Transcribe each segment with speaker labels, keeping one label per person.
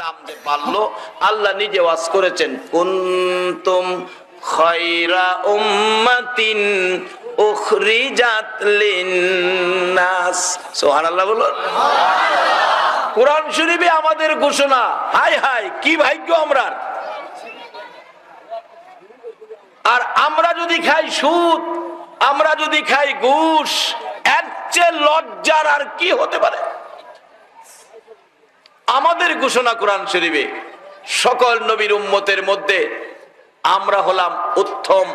Speaker 1: দাম যে বাড়লো, আল্লাহ নিজে ওয়াজ করেছেন, কুনতুম খায়রা উম্মাতিন উখরিজাত লিন্নাস। সুবহানাল্লাহ বলুন। কোরআন শরীফে আমাদের ঘোষণা। হায় হায় কি ভাগ্য আমরা। আর আমরা যদি খাই সুদ, আমরা যদি খাই ঘুষ, এর চেয়ে লজ্জার আর কি হতে পারে? আমাদের ঘোষণা কোরআন শরীফে, সকল নবীর উম্মতের মধ্যে আমরা হলাম উত্তম,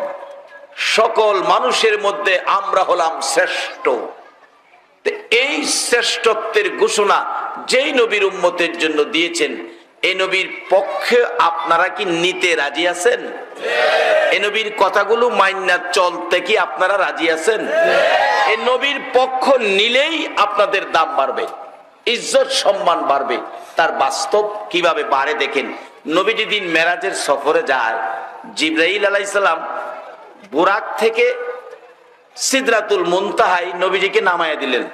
Speaker 1: সকল মানুষের মধ্যে আমরা হলাম শ্রেষ্ঠ। এই শ্রেষ্ঠত্বের ঘোষণা যেই নবীর উম্মতের জন্য দিয়েছেন, এই নবীর পক্ষে আপনারা কি নিতে রাজি আছেন? এই নবীর কথাগুলো মাইন্না চলতে কি আপনারা রাজি আছেন? এই নবীর পক্ষ নিলেই আপনাদের দাম বাড়বে, ইজ্জত সম্মান বাড়বে। তার বাস্তব কিভাবে বাড়ে দেখেন। নবী যেদিন মেরাজের সফরে যায়, জিবরাইল আলাইহিস সালাম বুরাক থেকে সিদরাতুল মুনতাহায় নবীজিকে নামায়া দিলেন।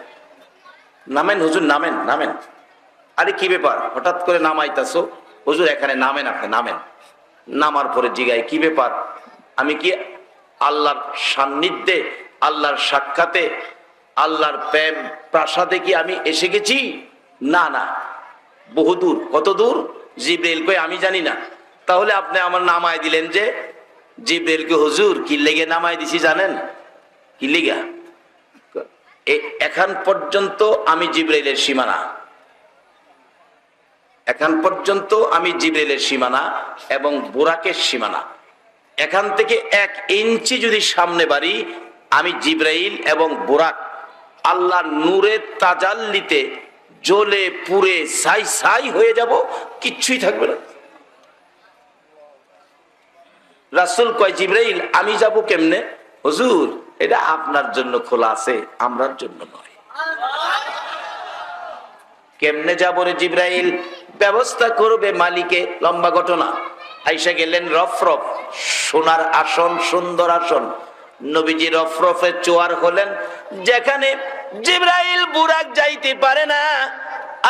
Speaker 1: নামেন হুজুর, নামেন নামেন। আরে কি ব্যাপার, হঠাৎ করে নামাইতাছো? হুজুর এখানে নামেন, আপনি নামেন। নামার পরে জিগায়, কি ব্যাপার? আমি কি আল্লাহর সান্নিধ্যে, আল্লাহর সাক্ষাতে, আল্লাহর প্রেম প্রাসাদে কি আমি এসে গেছি? না না, বহুদূর। কত দূর? জিবরাইল কই আমি জানি না। তাহলে আপনি আমার নামায় দিলেন যে? জিবরাইলকে হুজুর কি লেগে নামায় দিছি জানেন? কি লেগা? এখন পর্যন্ত আমি জিবরাইলের সীমানা, এখন পর্যন্ত আমি জিবরাইলের সীমানা এবং বুরাকের সীমানা। এখান থেকে 1 ইঞ্চি যদি সামনে বাড়ি, আমি জিবরাইল এবং বুরাক আল্লাহর নূরের তাজাল্লিতে জ্বলে পুড়ে ছাই ছাই হয়ে যাব, কিচ্ছুই থাকবে না। রাসূল কয়, জিবরাইল আমি যাব কেমনে? হুজুর এটা আপনার জন্য খোলা আছে, আমরার জন্য নয়। কেমনে যাব রে জিবরাইল? ব্যবস্থা করবে মালিকে। লম্বা ঘটনা। আইসা গেলেন রফরফ, সোনার আসন, সুন্দর আসন। নবীজি রফরফে চোয়ার হলেন, যেখানে জিবরাইল বুরাক যাইতে পারে না।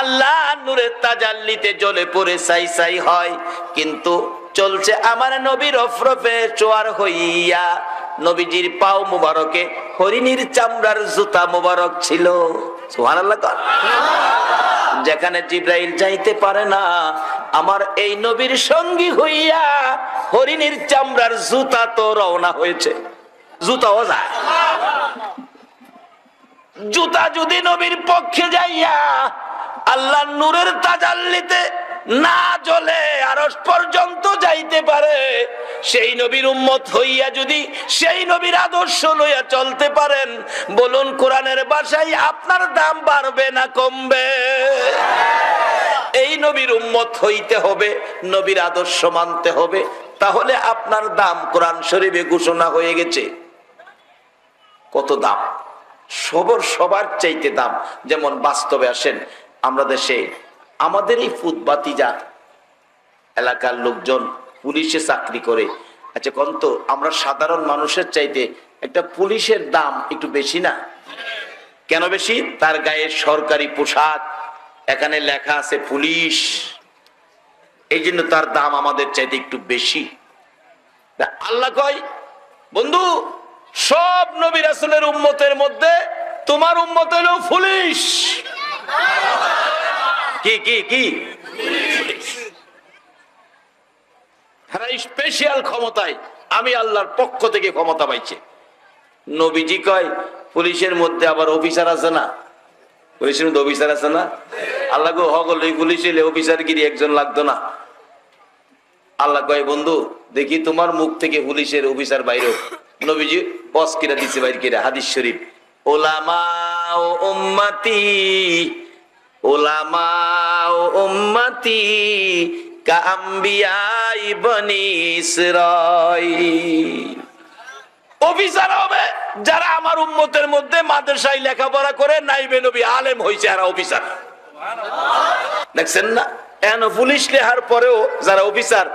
Speaker 1: আল্লাহ নূরের তাজাল্লিতে জ্বলে পড়ে ছাই ছাই হয়, কিন্তু চলছে আমার নবী রফরফে চোয়ার হইয়া। নবীজির পাও মুবারকে হরিণীর চামড়ার জুতা মুবারক ছিল। সুবহানাল্লাহ। যেখানে জিবরাইল যাইতে পারে না, আমার এই নবীর সঙ্গী হইয়া হরিণীর চামড়ার জুতা তো রওনা হয়েছে। জুতাও যায়। জুতা যদি নবীর পক্ষে যাইয়া আল্লাহ নূরের তাজাল্লিতে না জ্বলে আরশ পর্যন্ত যাইতে পারে, সেই নবীর উম্মত হইয়া যদি সেই নবীর আদর্শ লইয়া চলতে পারেন, বলুন কোরআনের ভাষায় আপনার দাম বাড়বে না কমবে? এই নবীর উম্মত হইতে হবে, নবীর আদর্শ মানতে হবে, তাহলে আপনার দাম কোরআন শরীফে ঘোষণা হয়ে গেছে। কত দাম? সবার চাইতে দাম। যেমন বাস্তবে আসেন, আমরা দেশে আমাদের এই ফুটবাতিজা এলাকার লোকজন পুলিশে চাকরি করে। আচ্ছা কোন তো, আমরা সাধারণ মানুষের চাইতে একটা পুলিশের দাম একটু বেশি না? কেন বেশি? তার গায়ে সরকারি পোশাক, এখানে লেখা আছে পুলিশ, এই জন্য তার দাম আমাদের চাইতে একটু বেশি। আল্লাহ কয়, বন্ধু সব নবী রাসূলের উম্মতের মধ্যে তোমার উম্মত হলো পুলিশ। কি কি কি? স্পেশাল ক্ষমতায় আমি আল্লাহর পক্ষ থেকে ক্ষমতা পাইছে। নবীজি কয়, পুলিশের মধ্যে আবার অফিসার আছে না? পুলিশের মধ্যে অফিসার আছে না? আল্লাহ গো হগল এই পুলিশে অফিসার গিরি একজন লাগতো না? আল্লাহ কয়, বন্ধু দেখি তোমার মুখ থেকে পুলিশের অফিসার বাইরে। নবীজি বস কিরা দিছে বাইর কিরা, হাদিস শরীফ। ওলামা ও উম্মতি, ওলামা ও উম্মতি কাম্বিয়াই বনি ইসরাঈল। অফিসার হবে যারা আমার উম্মতের মধ্যে মাদ্রাসায় লেখাপড়া করে, নাইবে নবী আলেম হইছে, এরা অফিসার। দেখছেন না, এখন পুলিশ লেহার পরেও যারা অফিসার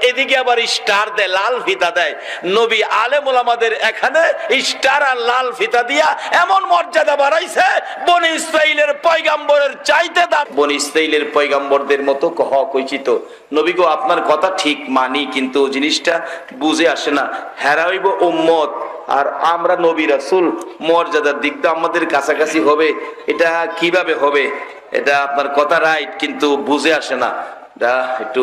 Speaker 1: এদিকে আবার স্টার দেয়, লাল ফিতা দেয়। নবী আলেম ওলামাদের এখানে স্টার আর লাল ফিতা দিয়া এমন মর্যাদা বাড়াইছে, বনি ইসরাইলের পয়গাম্বরের চাইতে দাম। বনি ইসরাইলের পয়গাম্বরদের মতো হক হইচিত। নবী গো, আপনার কথা ঠিক মানি, কিন্তু জিনিসটা বুঝে আসে না। হেরাইব উম্মত আর আমরা নবী রাসূল, মর্যাদার দিক দিয়ে আমাদের কাছাকাছি হবে, এটা কিভাবে হবে? এটা আপনার কথা রাইট, কিন্তু বুঝে আসে না। একটু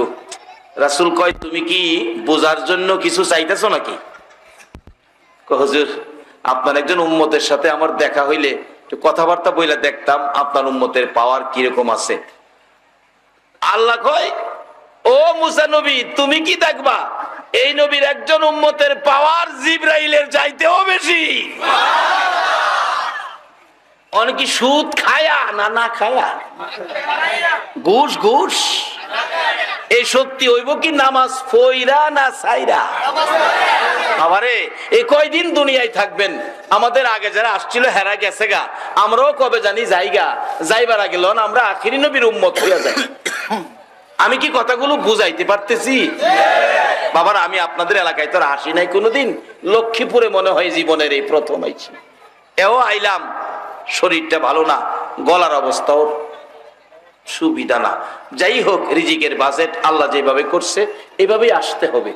Speaker 1: রাসূল কয়, তুমি কি বোঝার জন্য কিছু চাইতেছো নাকি? হুজুর, আপনার একজন উম্মতের সাথে আমার দেখা হইলে একটু কথাবার্তা বইলা দেখতাম আপনার উম্মতের পাওয়ার কিরকম আছে। আল্লাহ কয়, ও মুসা নবী, তুমি কি দেখবা? এই নবীর একজন উম্মতের পাওয়ার জিবরাইলের চাইতেও বেশি। অনেকে সুদ খায়া না না খায়া, ঘুষ ঘুষ, এই সত্যি হইব কি নামাজ পইরা না সাইরা? আবারে এই কয়দিন দুনিয়ায় থাকবেন? আমাদের আগে যারা আসছিল হেরা গেছে গা, আমরাও কবে জানি যাইগা, যাইবার আগে লন আমরা আখিরি নবীর উম্মত হইয়া যাই। আমি কি কথাগুলো বুঝাইতে পারতেছি? বাবার, আমি আপনাদের এলাকায় তো আসি নাই কোনোদিন, লক্ষ্মীপুরে মনে হয় জীবনের এই প্রথম আইছি। এও আইলাম, শরীরটা ভালো না, গলার অবস্থাও সুবিধা না। যাই হোক, রিজিকের বাজেট আল্লাহ যেভাবে করছে এইভাবেই আসতে হবে।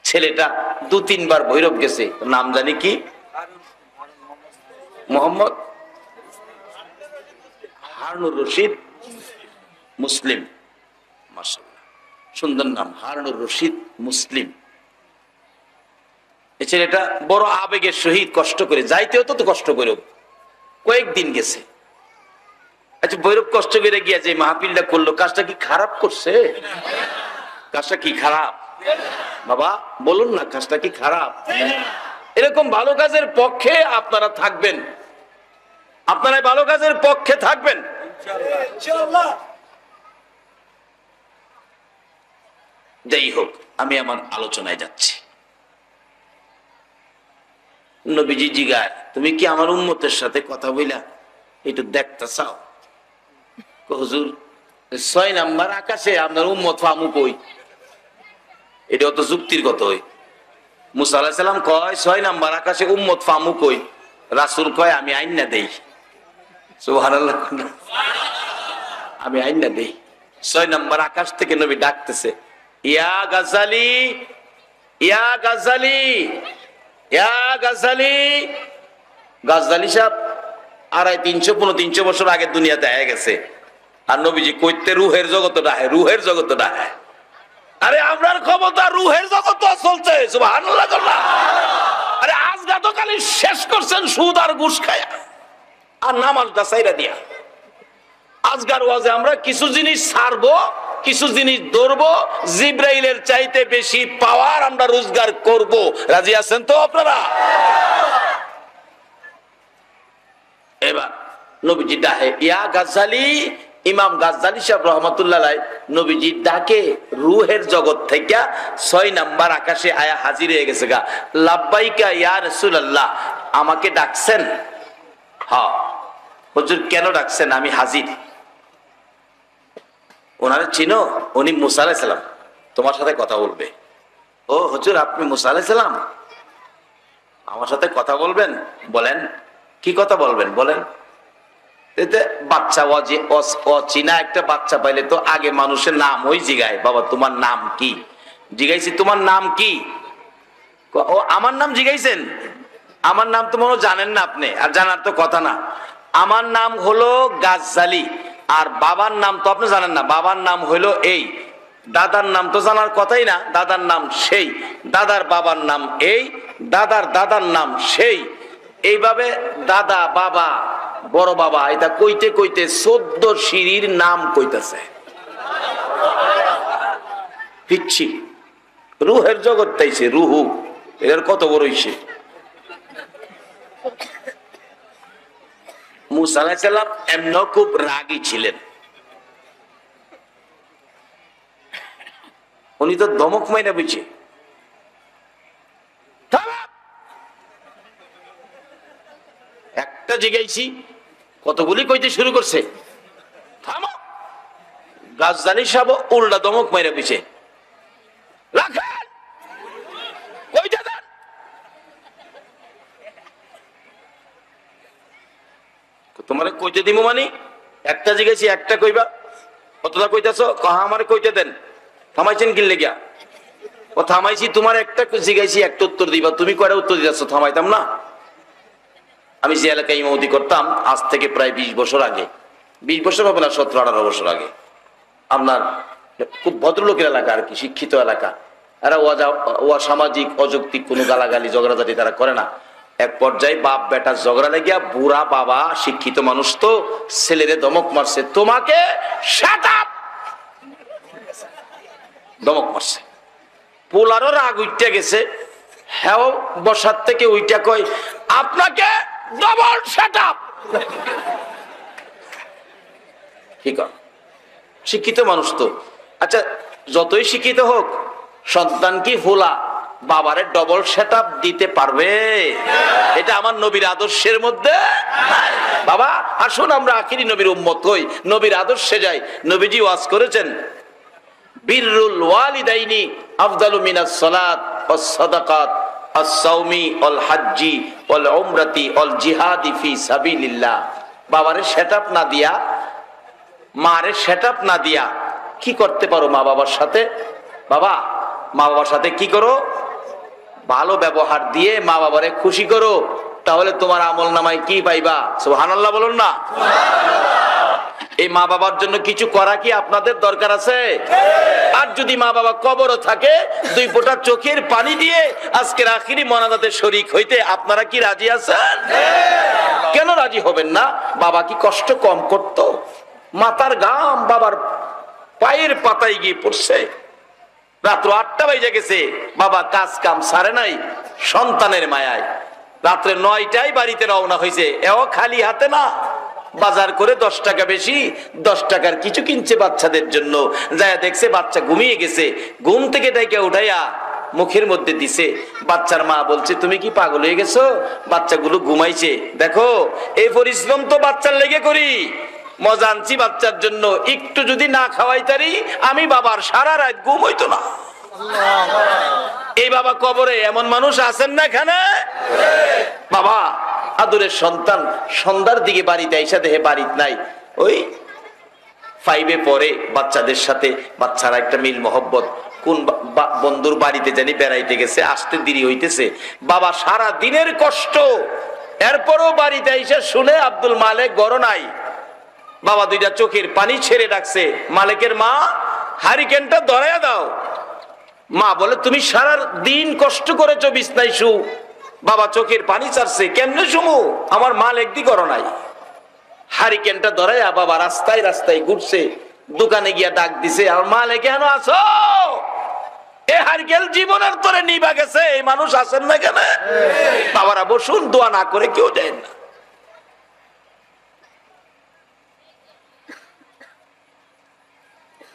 Speaker 1: ছেলেটা 2-3 বার ভৈরব গেছে, নাম জানি কি, মোহাম্মদ হারুনুর রশিদ মুসলিম। মাশাআল্লাহ, সুন্দর নাম, হারুনুর রশিদ মুসলিম। এই ছেলেটা বড় আবেগের সহিত কষ্ট করে যাইতে হতো, তো কষ্ট করে কয়েকদিন গেছে। আচ্ছা, ভৈরব কষ্ট করে গিয়া যে মাহফিলটা করলো, কাজটা কি খারাপ করছে? কাজটা কি খারাপ? বাবা বলুন না, কাজটা কি খারাপ? এরকম ভালো কাজের পক্ষে আপনারা থাকবেন, আপনারা ভালো কাজের পক্ষে থাকবেন ইনশাআল্লাহ। যাই হোক, আমি আমার আলোচনায় যাচ্ছি। নবীজি জিগায়, তুমি কি আমার উম্মতের সাথে কথা বইলা একটু দেখতে চাও? হুজুর, 6 নাম্বার আকাশে আপনার উম্মত ফামু কই? এটা তো যুক্তির কথা। হই মুসা আলাইহিস সালাম কয় 6 নাম্বার আকাশে উম্মত ফামু কই? রাসূল কয়, আমি আইনা দেই। সুবহানাল্লাহ, আমি আইনা দেই। 6 নাম্বার আকাশ থেকে নবী ডাকতেছে, ইয়া গাজালি, ইয়া গাজালি, ইয়া গাজালি। গাজালি সাহেব 250-300 বছর আগে দুনিয়াতে আয়া গেছে, আর নবীজি কইতে রুহের জগৎ ডাহে, রুহের জগৎ ডাহে। আরে আমরার ক্ষমতা রুহের জগৎ চলছে, সুবহানাল্লাহ। আরে আজগা তো খালি শেষ করছেন সুদ আর ঘুষ খায়া আর নামাজটা সাইরা দিয়া। আজগার ওয়াজে আমরা কিছু জিনিস ছাড়বো, কিছু জিনিস ধরবো, জিব্রাইলের চাইতে বেশি পাওয়ার আমরা রোজগার করব। রাজি আছেন তো আপনারা? এবার নবীজি ডাকে, ইয়া গাজ্জালি। ইমাম গাজ্জালি সাহেব রহমাতুল্লাহ আলাইহি নবীজি ডাকে রুহের জগৎ থেকে 6 নাম্বার আকাশে আয়া হাজির হয়ে গেছে গা। লাব্বাইকা ইয়া রাসূলুল্লাহ, আমাকে ডাকছেন? হ্যাঁ হুজুর, কেন ডাকছেন? আমি হাজির। ওনারে চিনো? উনি মুসা আলাইহিস সালাম, তোমার সাথে কথা বলবে। ও হুজুর, আপনি মুসা আলাইহিস সালাম, আমার সাথে কথা বলবেন? বলেন, কি কথা বলবেন বলেন। এতে বাচ্চা অচিনা একটা বাচ্চা পাইলে তো আগে মানুষের নাম ওই জিগায়, বাবা তোমার নাম কি? জিগাইছি, তোমার নাম কি? ও আমার নাম জিগাইছেন? আমার নাম তো মনে জানেন না আপনি, আর জানার তো কথা না। আমার নাম হলো গাজ্জালি, আর বাবার নাম তো আপনি জানেন না। বাবার নাম হলো এই, দাদার নাম তো জানার কথাই না। দাদার নাম সেই, দাদার বাবার নাম এই, দাদার দাদার নাম সেই। এইভাবে দাদা, বাবা, বড় বাবা, এটা কইতে কইতে 14 সিঁড়ির নাম কইতেছে। পিচ্ছি রুহের জগৎ তাইছে, রুহু এর কত বড় হইছে। মুসা আলাইহিস সালাম এমন খুব রাগী ছিলেন, উনি তো ধমক মাইনা বুঝছে, একটা জিগাইছি কতগুলি কইতে শুরু করছে। থামো। গাজদালি সাহেব উল্টা দমক মাইরা কইছে, রাখেন, কইতে দেন। তোমারে কইতে দিমু মানে একটা জিজ্ঞাসি একটা কইবা, কতটা কইতাছ, কহা আমারে কইতে দেন। থামাইছেন কি লেগিয়া? ও থামাইছি, তোমার একটা জিজ্ঞাসি একটা উত্তর দিবা, তুমি কয়টা উত্তর দিতেছ? থামাইতাম না। আমি যে এলাকায় ইমামতি করতাম আজ থেকে প্রায় 20 বছর আগে, 20 বছর হবে না, 17-18 বছর আগে, আপনার খুব ভদ্রলোকের এলাকা আর কি, শিক্ষিত এলাকা। এরা সামাজিক অযৌক্তিক কোনো গালাগালি ঝগড়াঝাটি তারা করে না। এক পর্যায়ে বাপ বেটার ঝগড়া লেগিয়া বুড়া বাবা শিক্ষিত মানুষ তো ছেলেরে ধমক মারছে, তোমাকে শাট আপ, ধমক মারছে। পোলারও রাগ উইটা গেছে, হ্যাঁ বসার থেকে উইটা কয়, আপনাকে ডবল শাট আপ। ঠিক আছে, শিক্ষিত মানুষ তো। আচ্ছা, যতই শিক্ষিত হোক, সন্তান কি হোলা বাবারে ডবল সেট আপ দিতে পারবে? এটা আমার নবীর আদর্শের মধ্যে। বাবা আসুন আমরা আখিরি নবীর উম্মত হই, নবীর আদর্শে যাই। নবীজি ওয়াজ করেছেন, বিররুল ওয়ালিদাইনি আফদালু মিনাস সালাত ওয়াস সাদাকাত আস সাওমি ওয়াল হাজ্জি ওয়াল উমরাতি ওয়াল জিহাদি ফি সাবিলিল্লাহ। বাবারে সেট আপ না দিয়া, মারে সেট আপ না দিয়া কি করতে পারো মা বাবার সাথে? বাবা মা বাবার সাথে কি করো? ভালো ব্যবহার দিয়ে মা বাবারে খুশি করো, তাহলে তোমার আমল নামায় কি পাইবা? সুবহানাল্লাহ বলুন না। এই মা বাবার জন্য কিছু করা কি আপনাদের দরকার আছে? আর যদি মা বাবা কবরও থাকে, 2 ফোঁটা চোখের পানি দিয়ে আজকের আখিরি মোনাজাতে শরীক হইতে আপনারা কি রাজি আছেন? কেন রাজি হবেন না? বাবা কি কষ্ট কম করত? মাথার গাম বাবার পায়ের পাতায় গিয়ে পড়ছে, রাত্র 8টা বাজে গেছে, বাবা কাজ কাম সারে নাই সন্তানের মায়ায়, রাত্রে 9টায় বাড়িতে রওনা হয়েছে। এও খালি হাতে না, বাজার করে 10 টাকা বেশি, 10 টাকার কিছু কিনছে বাচ্চাদের জন্য। যায় দেখছে বাচ্চা ঘুমিয়ে গেছে, ঘুম থেকে ডেকে উঠাইয়া মুখের মধ্যে দিছে। বাচ্চার মা বলছে, তুমি কি পাগল হয়ে গেছো? বাচ্চাগুলো ঘুমাইছে, দেখো এই পরিশ্রম তো বাচ্চার লেগে করি, মজা আনছি বাচ্চার জন্য, একটু যদি না খাওয়াইতারি আমি বাবার সারা রাত ঘুম হইতো না। এই বাবা কবরে এমন মানুষ আছেন না এখানে? বাবা আদরের সন্তান সন্ধ্যার দিকে বাড়িতে আইসা দেহে বাড়িতে নাই, ওই 5-এ পড়ে, বাচ্চাদের সাথে বাচ্চারা একটা মিল মহব্বত, কোন বন্ধুর বাড়িতে জানি বেড়াইতে গেছে, আসতে দেরি হইতেছে। বাবা সারা দিনের কষ্ট, এরপরও বাড়িতে আইসা শুনে আব্দুল মালেক গড় নাই। বাবা 2টা চোখের পানি ছেড়ে ডাকছে, মালিকের মা হারিকেনটা ধরাইয়া দাও। মা বলে, তুমি সারা দিন কষ্ট করেছো, বিছনায় শু। বাবা চোখের পানি ছাড়ছে, কেমনে শুমু, আমার মালিক দি করো নাই। হারিকেনটা ধরাইয়া বাবা রাস্তায় রাস্তায় ঘুরছে, দোকানে গিয়া ডাক দিছে, আমার মালিক কেন আছো? এ হারিকেল জীবনের তরে নিবা গেছে, এই মানুষ আছেন না কেন? বাবারা বসুন, দোয়া না করে কেউ যায় না।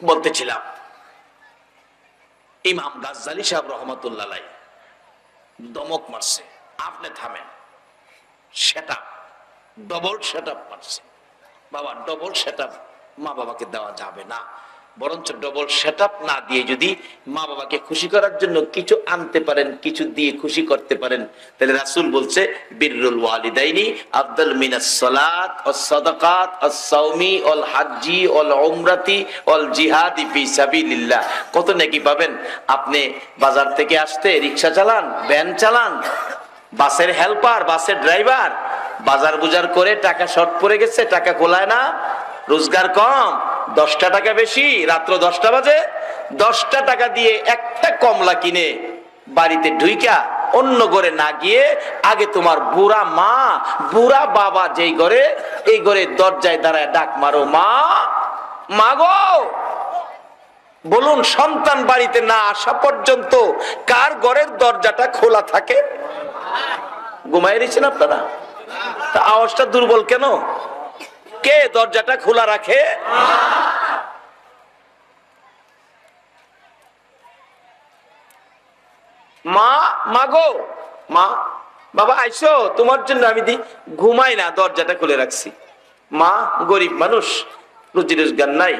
Speaker 1: বলতেছিলাম, ইমাম গাজ্জালি সাহেব রহমাতুল্লাহ আলাইহি দমক মারছে, আপনি থামেন, সেটআপ, ডবল সেটআপ মারছে। বাবা ডবল সেটআপ মা বাবাকে দেওয়া যাবে না, বরঞ্চ ডবল সেটআপ না দিয়ে যদি মা বাবাকে খুশি করার জন্য কিছু আনতে পারেন, কিছু দিয়ে খুশি করতে পারেন, তাহলে রাসূল বলছে, বিররুল ওয়ালিদাইনি আফদাল মিনাস সালাত ওয়াস সাদাকাত আস সাওমি ওয়াল হাজ্জি ওয়াল উমরাতি ওয়াল জিহাদি ফি সাবিলিল্লাহ। কত নেকি পাবেন? আপনি বাজার থেকে আসতে রিকশা চালান, ভ্যান চালান, বাসের হেল্পার, বাসের ড্রাইভার, বাজার বুজার করে টাকা শর্ট পড়ে গেছে, টাকা কোলায় না, রোজগার কম, 10টা টাকা বেশি, রাত্র 10টা বাজে, 10টা টাকা দিয়ে একটা কমলা কিনে বাড়িতে ঢুইকা অন্য ঘরে না গিয়ে আগে তোমার বুড়া মা বুড়া বাবা যেই ঘরে, এই ঘরে দরজায় দাঁড়ায় ডাক মারো, মা, মা গো। বলুন, সন্তান বাড়িতে না আসা পর্যন্ত কার ঘরের দরজাটা খোলা থাকে? ঘুমাই রয়েছেন আপনারা? তা আওয়াজটা দুর্বল কেন? কে দরজাটা খোলা রাখে? মা, মা গো, মা, বাবা আইসো, তোমার জন্য আমি ঘুমাই না, দরজাটা খুলে রাখছি। মা গরিব মানুষ, রুজি রোজগার নাই,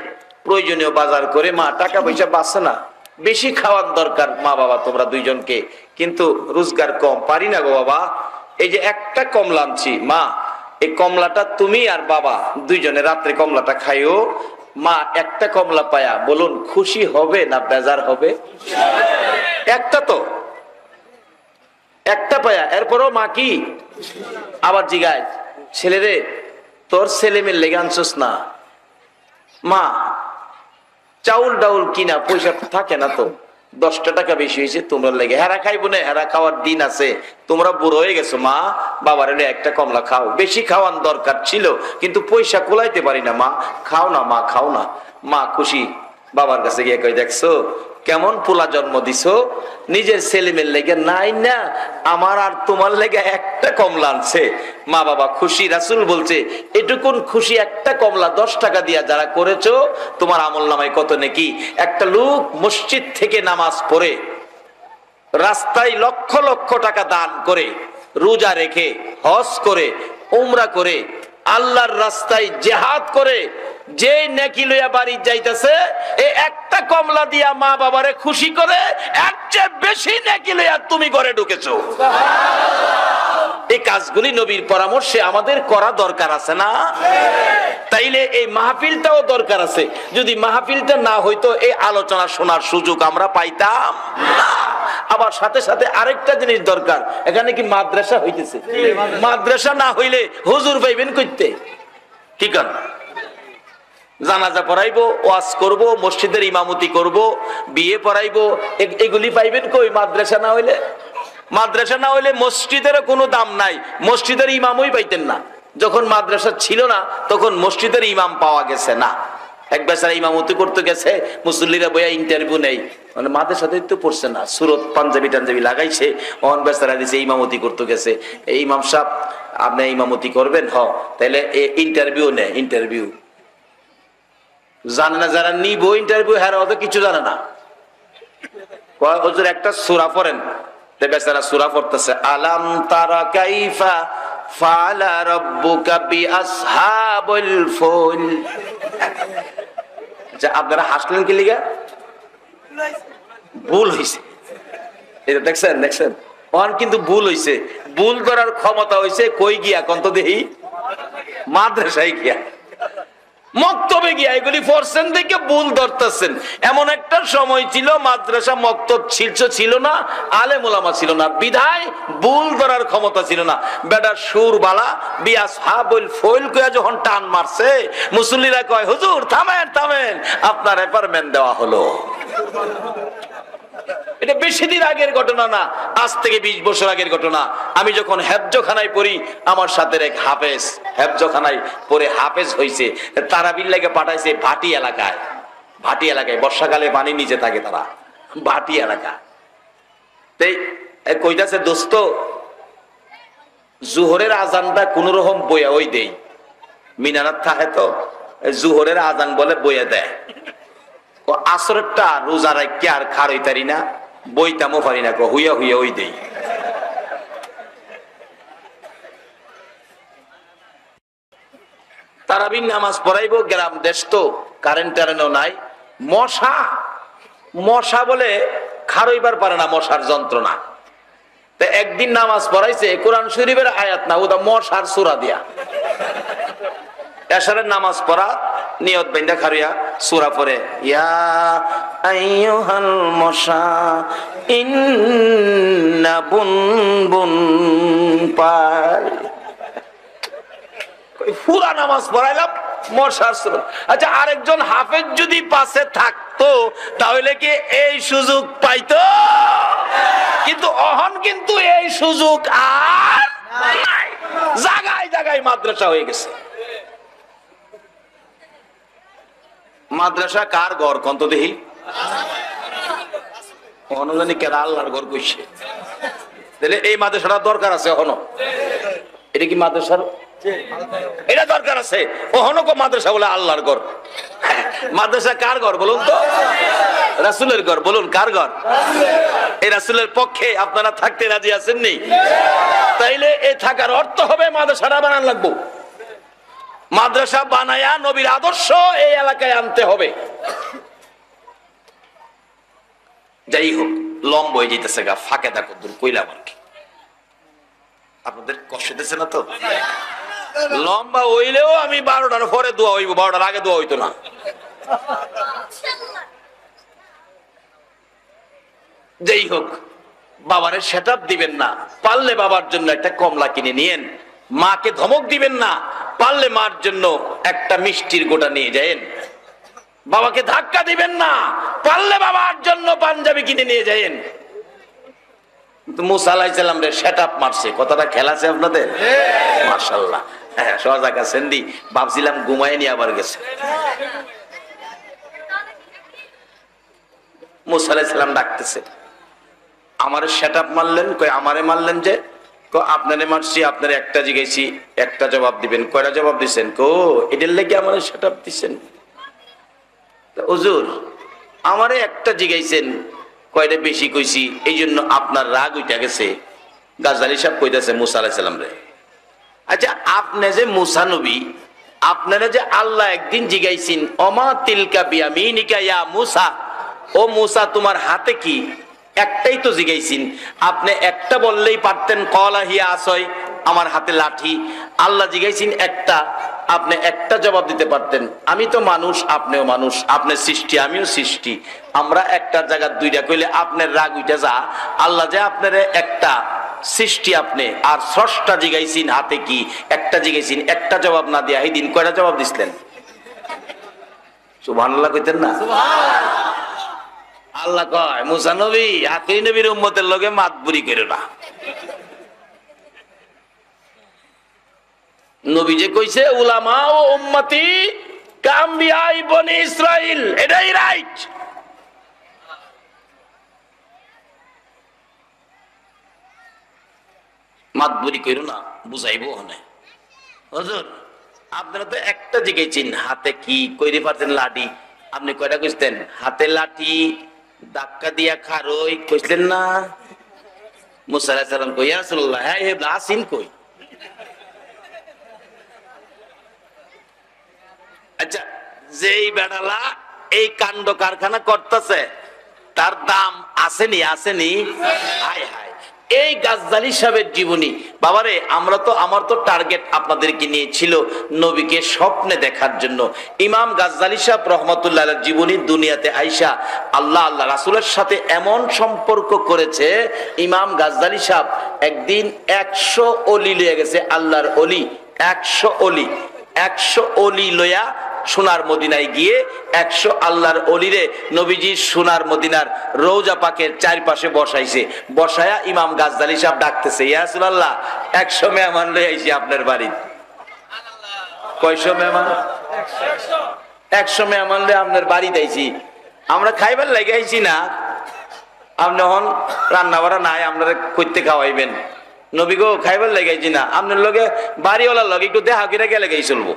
Speaker 1: প্রয়োজনীয় বাজার করে মা টাকা পয়সা বাঁচে না, বেশি খাওয়ার দরকার মা বাবা তোমরা দুইজনকে, কিন্তু রোজগার কম, পারি না গো বাবা। এই যে একটা কমলা আনছি মা, এই কমলাটা তুমি আর বাবা দুইজনে রাত্রে কমলাটা খাইও। মা একটা কমলা পায়া বলুন খুশি হবে না বেজার হবে? একটা তো, একটা পায়া, এরপরও মা কি আবার জিগায় ছেলেরে তোর ছেলে মেয়ে লেগে আনছস না? মা চাউল ডাউল কিনা পয়সা থাকে না তো, 10 টাকা বেশি হয়েছে তোমরা লেগে, হেরা খাইবো না, হেরা খাওয়ার দিন আছে, তোমরা বুড়ো হয়ে গেছো মা, বাবার এলে একটা কমলা খাও, বেশি খাওয়ার দরকার ছিল কিন্তু পয়সা কোলাইতে পারি না মা, খাও না মা, খাও না। মা খুশি, বাবার কাছে গিয়ে কই দেখছো কেমন পোলা জন্ম দিছো, নিজের ছেলে মেয়ের লেগে নাই না, আমার আর তোমার লেগে একটা কমলা আনছে। মা বাবা খুশি। রাসূল বলছে এটুকুন খুশি একটা কমলা 10 টাকা দিয়া যারা করেছো তোমার আমল নামায় কত নেকি। একটা লোক মসজিদ থেকে নামাজ পড়ে, রাস্তায় লক্ষ লক্ষ টাকা দান করে, রোজা রেখে, হজ করে, উমরা করে, আল্লাহর রাস্তায় জিহাদ করে যে নেকি লইয়া বাড়ি যাইতেছে, এই একটা কমলা দিয়া মা বাবারে খুশি করে এর চেয়ে বেশি নেকি লইয়া তুমি ঘরে ঢুকেছো। এই কাজগুলি নবীর পরামর্শে আমাদের করা দরকার আছে না? তাইলে এই মাহফিলটাও দরকার আছে। যদি মাহফিলটা না হইতো এই আলোচনা শোনার সুযোগ আমরা পাইতাম না। আবার সাথে সাথে আরেকটা জিনিস দরকার, এখানে কি মাদ্রাসা হইতেছে? মাদ্রাসা না হইলে হুজুর পাইবেন কইতে? ঠিক আছে, জানাজা পড়াইবো, ওয়াজ করব, মসজিদের ইমামতি করব, বিয়ে পড়াইবো, এগুলি পাইবেন কই মাদ্রাসা না হইলে? মাদ্রাসা না হইলে মসজিদেরও কোনো দাম নাই, মসজিদের ইমামই পাইতেন না। যখন মাদ্রাসা ছিল না তখন মসজিদের ইমাম পাওয়া গেছে না। এক বেচারা ইমামতি করতে গেছে, মুসল্লিরা বইয়া ইন্টারভিউ নেই, মানে মাদ্রাসাতে তো পড়ছে না, সুরত পাঞ্জাবি টাঞ্জাবি লাগাইছে, অন বেচারা দিছে ইমামতি করতে গেছে। এই ইমাম সাহেব আপনি ইমামতি করবেন? হ, তাহলে ইন্টারভিউ নেই। ইন্টারভিউ জানে না যারা নিব ইন্টারভিউ, হ্যাঁ অত কিছু জানে না। হুজুর একটা সূরা পড়েন, তে বেচারা সূরা পড়তেছে, আলাম তারা কাইফা ফাআলা রাব্বুকা বিআসহাবিল ফুল। আচ্ছা আপনারা হাসলেন কি লিগা? ভুল হইছে, এটা দেখছেন? দেখছেন ওখান কিন্তু ভুল হইছে। ভুল করার ক্ষমতা হইছে কই গিয়া কন্ত দেহি? মাদ্রাসায় গিয়া, মক্তবে গিয়া এগুলি পড়ছেন দেখে ভুল ধরতেছেন। এমন একটা সময় ছিল মাদ্রাসা মক্তব ছিল না, আলেম ওলামা ছিল না, বিধায় ভুল ধরার ক্ষমতা ছিল না। বেটা সুর বালা বিআসহাবিল ফুল কইয়া যখন টান মারছে, মুসল্লিরা কয় হুজুর থামেন থামেন, আপনার অ্যাপয়েন্টমেন্ট দেওয়া হলো। এটা বেশি দিন আগের ঘটনা না, আজ থেকে 20 বছর আগের ঘটনা। আমি যখন হেফজখানায় পড়ি, আমার সাথে এক হাফেজ হেফজখানায় পড়ে হাফেজ হইছে, তারাবির লাগে পাঠাইছে ভাটি এলাকায়। ভাটি এলাকায় বর্ষাকালে পানি নিচে থাকে, তারা ভাটি এলাকা। তাই কইতাছে দোস্ত জোহরের আজানটা কোন রকম বইয়া ওই দেই, মিনারাত থাকে তো জোহরের আজান বলে বইয়া দেয়। আসরেরটা রোজা রাখি আর খারই তারি না, বইতামও পারি না, হুইয়া হুইয়া ওই দেই। তারাবির নামাজ পড়াইবো, গ্রাম দেশ তো কারেন্ট টারেন্টও নাই, মশা মশা বলে খারইবার পারে না, মশার যন্ত্রণা। তো একদিন নামাজ পড়াইছে কোরআন শরীফের আয়াত না, ওটা মশার সূরা দিয়া। এশারের নামাজ পড়া নিয়ত বাইন্দা খারিয়া সূরা পড়ে, ইয়া আইয়ুহাল মুসা ইন্না বুনবুন পার। পুরা নামাজ পড়াইলাম মশার সূরা। আচ্ছা আরেকজন হাফেজ যদি পাশে থাকতো তাহলে কি এই সুযোগ পাইতো? কিন্তু অহন কিন্তু এই সুযোগ আর নাই, জায়গায় জায়গায় মাদ্রাসা হয়ে গেছে। মাদ্রাসা কার ঘর কন্ত দেখি? অনুজানি কেন আল্লাহর ঘর কইছে। তাহলে এই মাদ্রাসাটা দরকার আছে এখনো? এটা কি মাদ্রাসার? এটা দরকার আছে ওহনো। মাদ্রাসা বলে আল্লাহর ঘর। মাদ্রাসা কার ঘর বলুন তো? রাসূলের ঘর। বলুন কার ঘর? এই রাসূলের পক্ষে আপনারা থাকতে রাজি আছেন নি? তাইলে এই থাকার অর্থ হবে মাদ্রাসাটা বানান লাগবো। মাদ্রাসা বানায়া নবীর আদর্শ এই এলাকায় আনতে হবে। যাই হোক, লম্ব হয়ে যেতেছে গা, ফাঁকে দেখো দূর কইলাম আর কি। আপনাদের কষ্ট দিতেছে না তো? লম্বা হইলেও আমি 12টার পরে দোয়া হইব, 12টার আগে দোয়া হইতো না। যাই হোক, বাবারে সেটআপ দিবেন না, পারলে বাবার জন্য একটা কমলা কিনে নিয়েন। মাকে ধমক দিবেন না, পারলে মার জন্য একটা মিষ্টির গোটা নিয়ে যায়েন। বাবাকে ধাক্কা দিবেন না, পারলে বাবার জন্য পাঞ্জাবি কিনে নিয়ে যায়েন। মুসা আলাইহিস সালাম রে সেটআপ মারছে, কথাটা খেলাছে আপনাদের? মাশাআল্লাহ, হ্যাঁ সজাগ আছেন দি, ভাবছিলাম ঘুমায় নিয়ে আবার গেছে। মুসা আলাইহিস সালাম ডাকতেছে, আমারে সেটআপ মারলেন, কই আমারে মারলেন যে? কো আপনারে মারছি, আপনারে একটা জিগাইছি, একটা জবাব দিবেন। কয়টা জবাব দিবেন? কো এটার লাগি আমারে সেটআপ দিবেন? হুজুর আমারে একটা জিগাইছেন, কয়টা বেশি কইছি, এই জন্য আপনার রাগ উঠে গেছে। গাজ্জালী সাহেব কইতাছে মুসা আলাইহিস সালাম রে, আচ্ছা আপনি যে মুসা নবী, আপনারা যে আল্লাহ একদিন জিগাইছেন ওমা তিলকা বিয়ামিনিকা ইয়া মুসা, ও মুসা তোমার হাতে কি? একটাই তো জিগাইছেন, আপনি একটা বললেই পারতেন, কলা হিয়া আসয়, আমার হাতে লাঠি। আল্লাহ জিগাইছেন একটা, আপনি একটা জবাব দিতে পারতেন। আমি তো মানুষ, আপনিও মানুষ, আপনি সৃষ্টি আমিও সৃষ্টি, আমরা একটা জায়গা দুইটা কইলে আপনার রাগ উইটা যা। আল্লাহ যে আপনার একটা সৃষ্টি, আপনি আর স্রষ্টা জিগাইছেন হাতে কি, একটা জিগাইছেন, একটা জবাব না দিয়া এই দিন কয়টা জবাব দিছিলেন? সুবহানাল্লাহ কইতেন না? আল্লাহ কয় মুসা নবী আখিরি নবীর উম্মতের লগে মাতবুরি করো না। নবী যে কইছে উলামা ও উম্মতি কাম্বিয়াই বনি ইসরাইল, এটাই রাইট। মাতবুরি করো না, বুঝাইবো না। হুজুর আপনারা তো একটা জিগাইছেন হাতে কি, কইরে পারতেন লাঠি, আপনি কয়টা কইতেন? হাতে লাঠি, ধাক্কা দিয়া খারই কইলেন না? মুসা আলাইহিস সালাম কই, ইয়া রাসূলুল্লাহ হ্যাঁ হে আসিন কই? আচ্ছা যেই বেড়ালা এই কাণ্ড কারখানা করতেছে তার দাম আসেনি? আসেনি? হায় হায়, এই গাজ্জালী সাহেবের জীবনী। বাবারে আমরা তো, আমার তো টার্গেট আপনাদেরকে নিয়ে ছিল নবীকে স্বপ্নে দেখার জন্য। ইমাম গাজ্জালী সাহেব রহমতুল্লাহ আলাইহির জীবনী দুনিয়াতে আইসা আল্লাহ আল্লাহ রাসূলের সাথে এমন সম্পর্ক করেছে। ইমাম গাজ্জালী সাহেব একদিন 100 অলি লইয়া গেছে, আল্লাহর অলি 100 অলি, 100 অলি লইয়া সোনার মদিনায় গিয়ে 100 আল্লাহর অলিরে নবীজির সোনার মদিনার রওজা পাকের চারপাশে বসাইছে। বসায়া ইমাম গাজ্জালী সাহেব ডাকতেছে, ইয়া রাসূলুল্লাহ 100 মেহমান লই আইছি আপনার বাড়ি। কয়শো মেহমান? 100 মেহমান লই আপনার বাড়ি আইছি, আমরা খাইবার লাগে আইছি না, আপনি হন রান্না বাড়া নাই, আপনারা কইতে খাওয়াইবেন। নবী গো খাইবার লাগে আইছি না, আপনার লগে বাড়িওয়ালার লগে একটু দেখা করে গেলে গেই চলবো।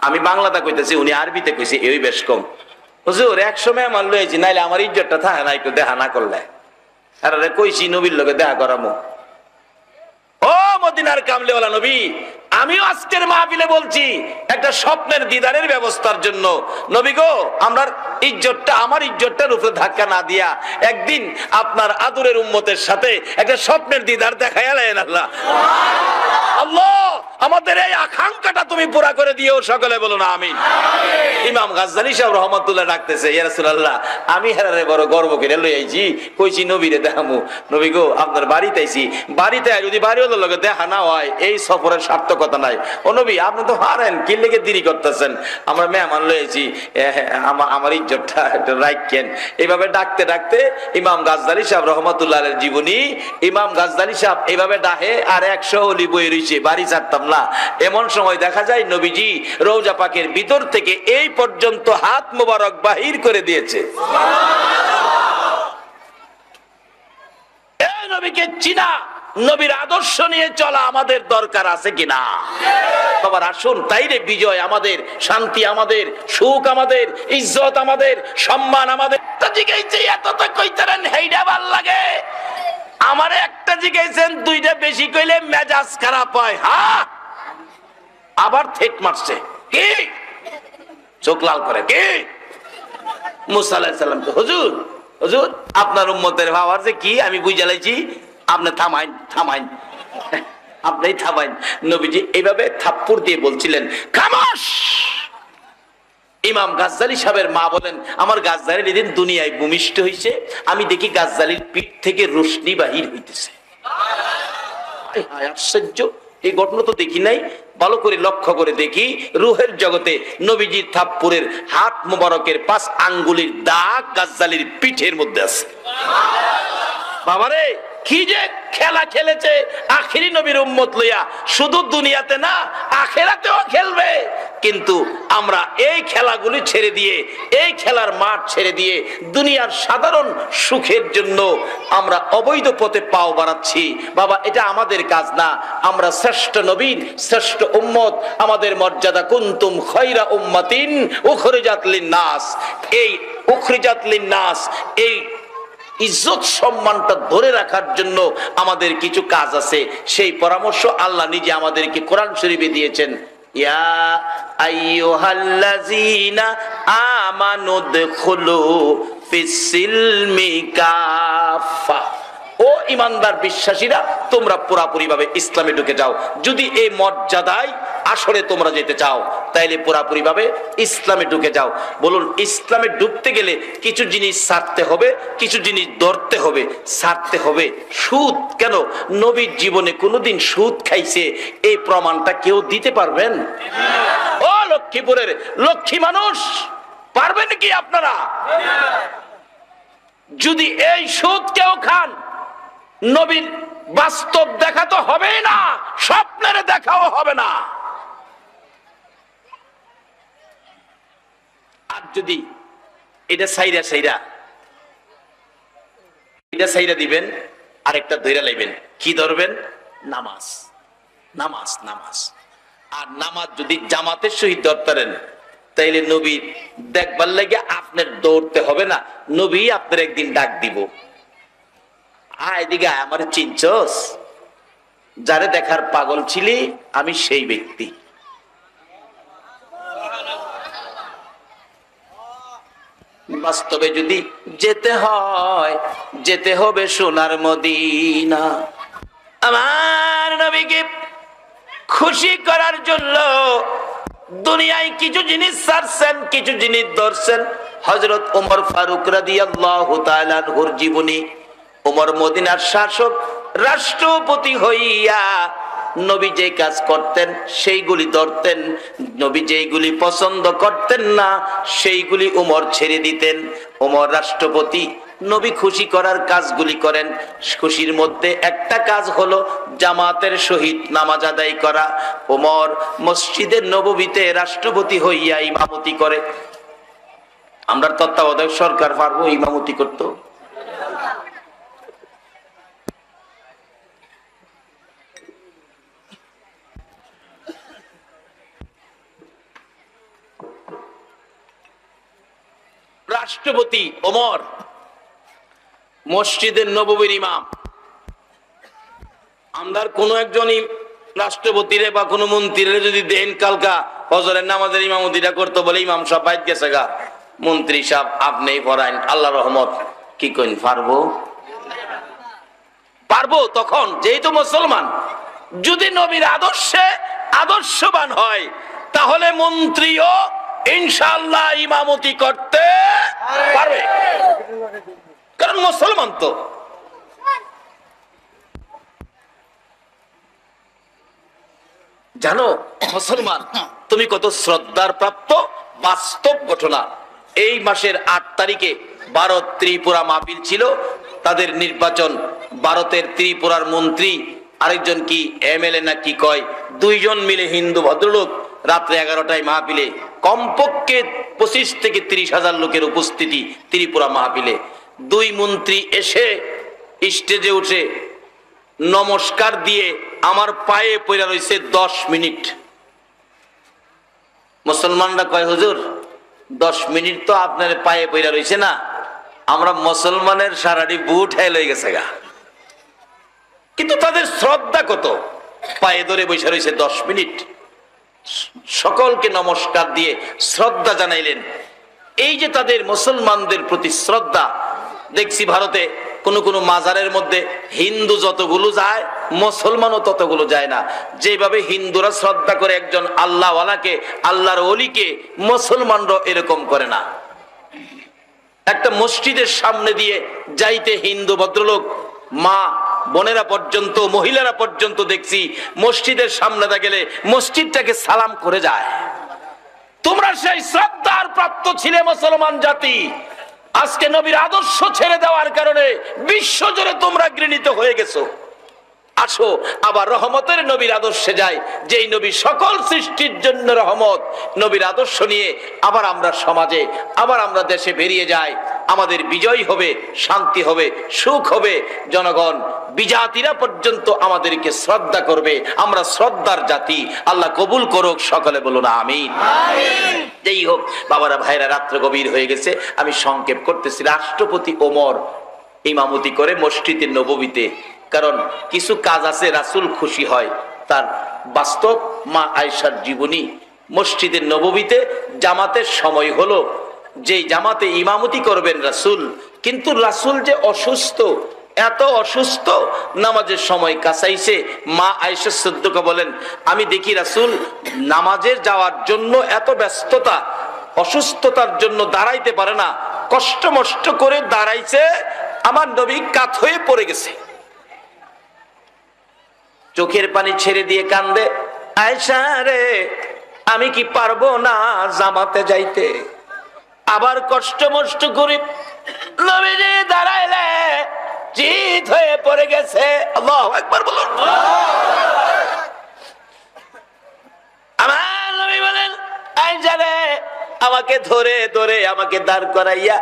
Speaker 1: আমি বাংলাতে কইতেছি, উনি আরবিতে কইছে, এই বেশ কম। হুজুর 100 মেহমান লইছি, নাইলে আমার ইজ্জতটা থাকে না একটু দেখা না করলে। আরে কইছি নবীর লগে দেখা করামো। ও মদিনার কামলেওয়ালা নবী, আমিও আজকের মাহফিলে বলছি একটা স্বপ্নের দিদারের ব্যবস্থার জন্য। নবী গো আমরা ইজ্জতটা, আমার ইজ্জতটার উপরে ধাক্কা না দিয়া একদিন আপনার আদরের উম্মতের সাথে একটা স্বপ্নের দিদার দেখাইলেন। আল্লাহ আল্লাহ আমাদের এই আকাঙ্ক্ষাটা তুমি পুরা করে দিও, সকলে বলো না আমিন। ইমাম গাজ্জালী সাহেব রহমাতুল্লাহ ডাকতেছে, ইয়া রাসূলুল্লাহ আমি হেরারে বড় গর্ব করে লই আইছি, কইছি নবীরে দেখামু। নবী গো আপনার বাড়িতে আইছি, বাড়িতে যদি বাড়িওয়ালার লগে দেখা না হয় এই সফরের সার্থকতা নাই। ও নবী আপনি তো হারেন, কি লেগে দেরি করতেছেন, আমরা মেহমান লই আইছি, আমার ইজ্জতটা একটু রাখেন। এইভাবে ডাকতে ডাকতে ইমাম গাজ্জালী সাহেব রহমাতুল্লাহ আলাইহির জীবনী, ইমাম গাজ্জালী সাহেব এইভাবে ডাহে আর 100 অলি বই রইছে, বাড়ি ছাড়তাম না। এমন সময় দেখা যায় নবীজি রওজা পাকের ভিতর থেকে এই পর্যন্ত হাত মোবারক বাহির করে দিয়েছে। এই নবীকে চিনা, নবীর আদর্শ নিয়ে চলা আমাদের দরকার আছে কিনা? বাবার আসুন, তাইরে বিজয় আমাদের, শান্তি আমাদের, সুখ আমাদের, ইজ্জত আমাদের, সম্মান আমাদের। এতটা কইতারেন হেইডা ভাল লাগে, আমারে একটা জিগাইছেন দুইটা বেশি কইলে মেজাজ খারাপ হয়। হ্যাঁ আবার থেট মারছে, কে? চোখ লাল করে, কে? মুসা আলাইহিস সালামকে, হুজুর হুজুর আপনার উম্মতের ভাবার যে কি আমি বুঝে লাইছি, আপনি থামাইন থামাইন, আপনি থামাইন। নবীজি এইভাবে থাপ্পড় দিয়ে বলছিলেন, খামোশ। ইমাম গাজ্জালী সাহেবের মা বলেন, আমার গাজ্জালীর এদিন দুনিয়ায় ভূমিষ্ঠ হইছে, আমি দেখি গাজ্জালীর পিঠ থেকে রোশনি বাহির হইতেছে। আশ্চর্য, এই ঘটনা তো দেখি নাই। ভালো করে লক্ষ্য করে দেখি, রুহের জগতে নবীজির থাপ্পড়ের হাত মোবারকের 5 আঙ্গুলের দাগ গাজ্জালীর পিঠের মধ্যে আছে। বাবারে, কি যে খেলা খেলেছে আখিরি নবীর উম্মত লইয়া, শুধু দুনিয়াতে না আখিরাতেও খেলবে। কিন্তু আমরা এই খেলাগুলি ছেড়ে দিয়ে, এই খেলার মাঠ ছেড়ে দিয়ে দুনিয়ার সাধারণ সুখের জন্য আমরা অবৈধ পথে পাও বাড়াচ্ছি। বাবা, এটা আমাদের কাজ না। আমরা শ্রেষ্ঠ নবীর শ্রেষ্ঠ উম্মত, আমাদের মর্যাদা কুনতুম খায়রা উম্মাতিন উখরিজাত লিন-নাস। এই উখরিজাত লিন-নাস, এই ইজ্জত সম্মানটা ধরে রাখার জন্য আমাদের কিছু কাজ আছে। সেই পরামর্শ আল্লাহ নিজে আমাদেরকে কোরআন শরীফে দিয়েছেন। ইয়া আইয়ুহাল্লাযীনা আমানু দুখুলু ফিস-সিলমি কাফা। ও ঈমানদার বিশ্বাসীরা, তোমরা পুরাপুরি ভাবে ইসলামে ঢুকে যাও। যদি এই মর্যাদায় আসলে তোমরা যেতে চাও, তাইলে পুরাপুরি ভাবে ইসলামে ঢুকে যাও। বলুন, ইসলামে ঢুকতে গেলে কিছু জিনিস ছাড়তে হবে, কিছু জিনিস ধরতে হবে। ছাড়তে হবে সুদ। কেন? নবীর জীবনে কোনোদিন সুদ খাইছে এই প্রমাণটা কেউ দিতে পারবেন? ও লক্ষ্মীপুরের লক্ষ্মী মানুষ, পারবেন কি আপনারা? যদি এই সুদ কেউ খান, নবীর বাস্তব দেখা তো হবেই না, স্বপ্নের দেখাও হবে না। আর যদি এটা সাইরা দিবেন, আরেকটা ধইরা লাইবেন। কি ধরবেন? নামাজ। নামাজ নামাজ। আর নামাজ যদি জামাতের সহিত ধরতেন, তাইলে নবী দেখবার লাগে আপনার দৌড়তে হবে না, নবী আপনার একদিন ডাক দিব, আয় এদিকে, আমার চিনছস? যারে দেখার পাগল ছিলি আমি সেই ব্যক্তি। বাস্তবে যদি যেতে হয়, যেতে হবে সোনার মদিনা। আমার নবীকে খুশি করার জন্য দুনিয়ায় কিছু জিনিস ছাড়ছেন, কিছু জিনিস ধরছেন। হযরত ওমর ফারুক রাদিয়াল্লাহু তাআলা আনহুর জীবনী। ওমর মদিনার শাসক, রাষ্ট্রপতি হইয়া নবী যে কাজ করতেন সেইগুলি ধরতেন, নবী যেইগুলি পছন্দ করতেন না সেইগুলি ওমর ছেড়ে দিতেন। ওমর রাষ্ট্রপতি, নবী খুশি করার কাজগুলি করেন। খুশির মধ্যে একটা কাজ হলো জামাতের সহিত নামাজ আদায় করা। ওমর মসজিদের নববীতে রাষ্ট্রপতি হইয়া ইমামতি করে। আমরা তত্ত্বাবধায়ক সরকার পারবো ইমামতি করতে? রাষ্ট্রপতি ওমর মসজিদের নববীর ইমাম। আমরার কোন একজনই রাষ্ট্রপতিরে বা কোন মন্ত্রীরে যদি দেন কালকা ফজরের নামাজের ইমামতিটা করতে বলে, ইমাম সাহেব বাইত গেছে গা, মন্ত্রী সাহেব আপনিই পড়াইন, আল্লাহ রহমত। কি কইন, পারবো? পারবো তখন, যেহেতু মুসলমান। যদি নবীর আদর্শে আদর্শবান হয়, তাহলে মন্ত্রীও ইনশাআল্লাহ ইমামতি করতে পারবে, কারণ মুসলমান তো। জানো মুসলমান তুমি কত শ্রদ্ধার প্রাপ্ত? বাস্তব ঘটনা। এই মাসের 8 তারিখে ভারত ত্রিপুরা মাহফিল ছিল, তাদের নির্বাচন। ভারতের ত্রিপুরার মন্ত্রী, আরেকজন কি এমএলএ না কি কয়, 2 জন মিলে হিন্দু ভদ্রলোক রাত্রে 11টায় মাহফিলে, কমপক্ষে 25 থেকে 30,000 লোকের উপস্থিতি ত্রিপুরা মাহফিলে। 2 মন্ত্রী এসে স্টেজে উঠে নমস্কার দিয়ে আমার পায়ে পড়ে রয়েছে 10 মিনিট। মুসলমানরা কয়, হুজুর 10 মিনিট তো আপনার পায়ে পড়ে রয়েছে না, আমরা মুসলমানের সারাটি বুট হেল হয়ে গেছে গা। কিন্তু তাদের শ্রদ্ধা কত, পায়ে ধরে বসে রয়েছে 10 মিনিট। সকলকে নমস্কার দিয়ে শ্রদ্ধা জানাইলেন। এই যে তাদের মুসলমানদের প্রতি শ্রদ্ধা, দেখছি ভারতে কোন কোন মাজারের মধ্যে হিন্দু যতগুলো যায় মুসলমানও ততগুলো যায় না। যেভাবে হিন্দুরা শ্রদ্ধা করে একজন আল্লাহওয়ালাকে, আল্লাহর ওলিকে, মুসলমানরা এরকম করে না। একটা মসজিদের সামনে দিয়ে যাইতে হিন্দু ভদ্রলোক, মা বোনেরা পর্যন্ত, মহিলারা পর্যন্ত দেখছি মসজিদের সামনে গেলে মসজিদটাকে সালাম করে যায়। তোমরা সেই শ্রদ্ধার প্রাপ্ত ছিলে মুসলমান জাতি, আজকে নবীর আদর্শ ছেড়ে দেওয়ার কারণে বিশ্বজুড়ে তোমরা ঘৃণিত হয়ে গেছো। আসো আবার রহমতের নবীর আদর্শে যাই, যেই নবী সকল সৃষ্টির জন্য রহমত। নবীর আদর্শ নিয়ে আবার আমরা সমাজে, আবার আমরা দেশে বেরিয়ে যাই। আমাদের বিজয় হবে, শান্তি হবে, সুখ হবে। জনগণ, বিজাতিরা পর্যন্ত আমাদেরকে শ্রদ্ধা করবে। আমরা শ্রদ্ধার জাতি। আল্লাহ কবুল করুক, সকলে বলুন আমিন। যেই হোক বাবারা, ভাইরা, রাত্র গভীর হয়ে গেছে, আমি সংক্ষেপ করতেছি। রাষ্ট্রপতি ওমর ইমামতি করে মসজিদে নববীতে, কারণ কিছু কাজ আছে রাসূল খুশি হয়। তার বাস্তব মা আয়েশার জীবনী। মসজিদের নববীতে জামাতের সময় হলো, যেই জামাতে ইমামতি করবেন রাসূল, কিন্তু রাসূল যে অসুস্থ, এত অসুস্থ, নামাজের সময় কাছাইছে। মা আয়েশা সিদ্দিকা বলেন, আমি দেখি রাসূল নামাজে যাওয়ার জন্য এত ব্যস্ততা, অসুস্থতার জন্য দাঁড়াইতে পারে না, কষ্ট মষ্ট করে দাঁড়াইছে, আমার নবী কাত হয়ে পড়ে গেছে, চোখের পানি ছেড়ে দিয়ে কান্দে, আয়েশা রে, আমি কি পারবো না জামাতে যাইতে? আবার কষ্ট মষ্ট করে নবীজি দাঁড়াইলে চিত হয়ে পড়ে গেছে। আল্লাহু আকবার বলুন। আমার নবী বলেন, আয়েশা রে, আমাকে ধরে ধরে আমাকে দাঁড় করাইয়া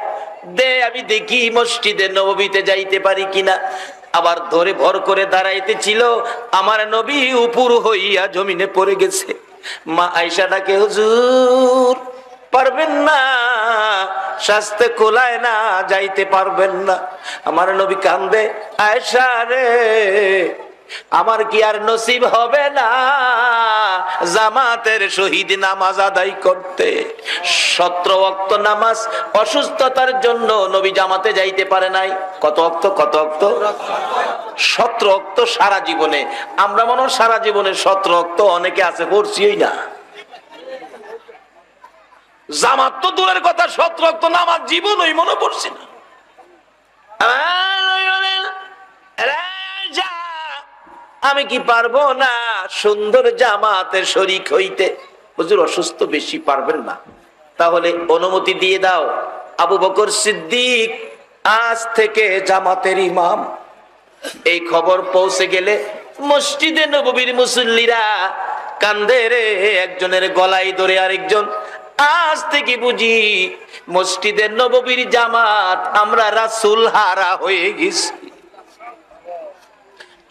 Speaker 1: দে, আমি দেখি মসজিদে নববীতে যাইতে পারি কিনা। আবার ধরে ভর করে দাঁড়াইতে ছিল, আমার নবী উপর হইয়া জমিনে পড়ে গেছে। মা আয়েশা ডাকে, হুজুর পারবেন না, শাস্তে কোলায় না, যাইতে পারবেন না। আমার নবী কান্দে, আয়েশা রে, আমার কি আর নসিব হবে না জামাতের শহীদ নামাজ আদায় করতে? 17 ওয়াক্ত নামাজ অসুস্থতার জন্য নবী জামাতে যাইতে পারে নাই। কত ওয়াক্ত? 17 ওয়াক্ত সারা জীবনে। আমরা মনে হয় সারা জীবনে 17 ওয়াক্ত অনেকে আছে পড়ছিই না। জামাত তো দূরের কথা, 17 ওয়াক্ত নামাজ জীবনই মনে পড়ছি না। আমি কি পারবো না সুন্দর জামাতের শরীক হইতে? হুজুর অসুস্থ, বেশি পারবেন না, তাহলে অনুমতি দিয়ে দাও। আবু বকর সিদ্দিক আজ থেকে জামাতের ইমাম। এই খবর পৌঁছে গেলে মসজিদে নববীর মুসল্লিরা কান্দে রে, একজনের গলায় ধরে আরেকজন, আজ থেকে বুঝি মসজিদে নববীর জামাত আমরা রাসূল হারা হয়ে গেছি।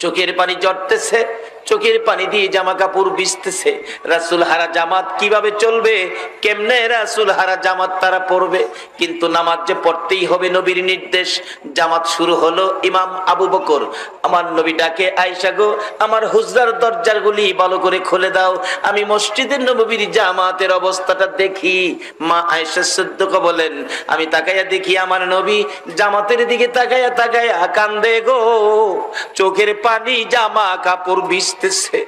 Speaker 1: চোখের পানি ঝরতেছে, চোখের পানি দিয়ে জামা কাপড় ভিজতেছে। রাসূল হারা জামাত কিভাবে চলবে? কেমনে রাসূল হারা জামাত তারা পড়বে? কিন্তু নামাজ যে পড়তেই হবে, নবীর নির্দেশ। জামাত শুরু হলো। ইমাম আবু বকর, আমার নবী ডাকে, আয়েশা গো, আমার হুজরার দরজার গুলি ভালো করে খুলে দাও, আমি মসজিদের নববীর জামাতের অবস্থাটা দেখি। মা আয়েশা সিদ্দিকা বলেন, আমি তাকাইয়া দেখি আমার নবী জামাতের দিকে তাকাইয়া তাকাইয়া কান্দে গো, চোখের পানি, জামা কাপড় ভিজতেছে।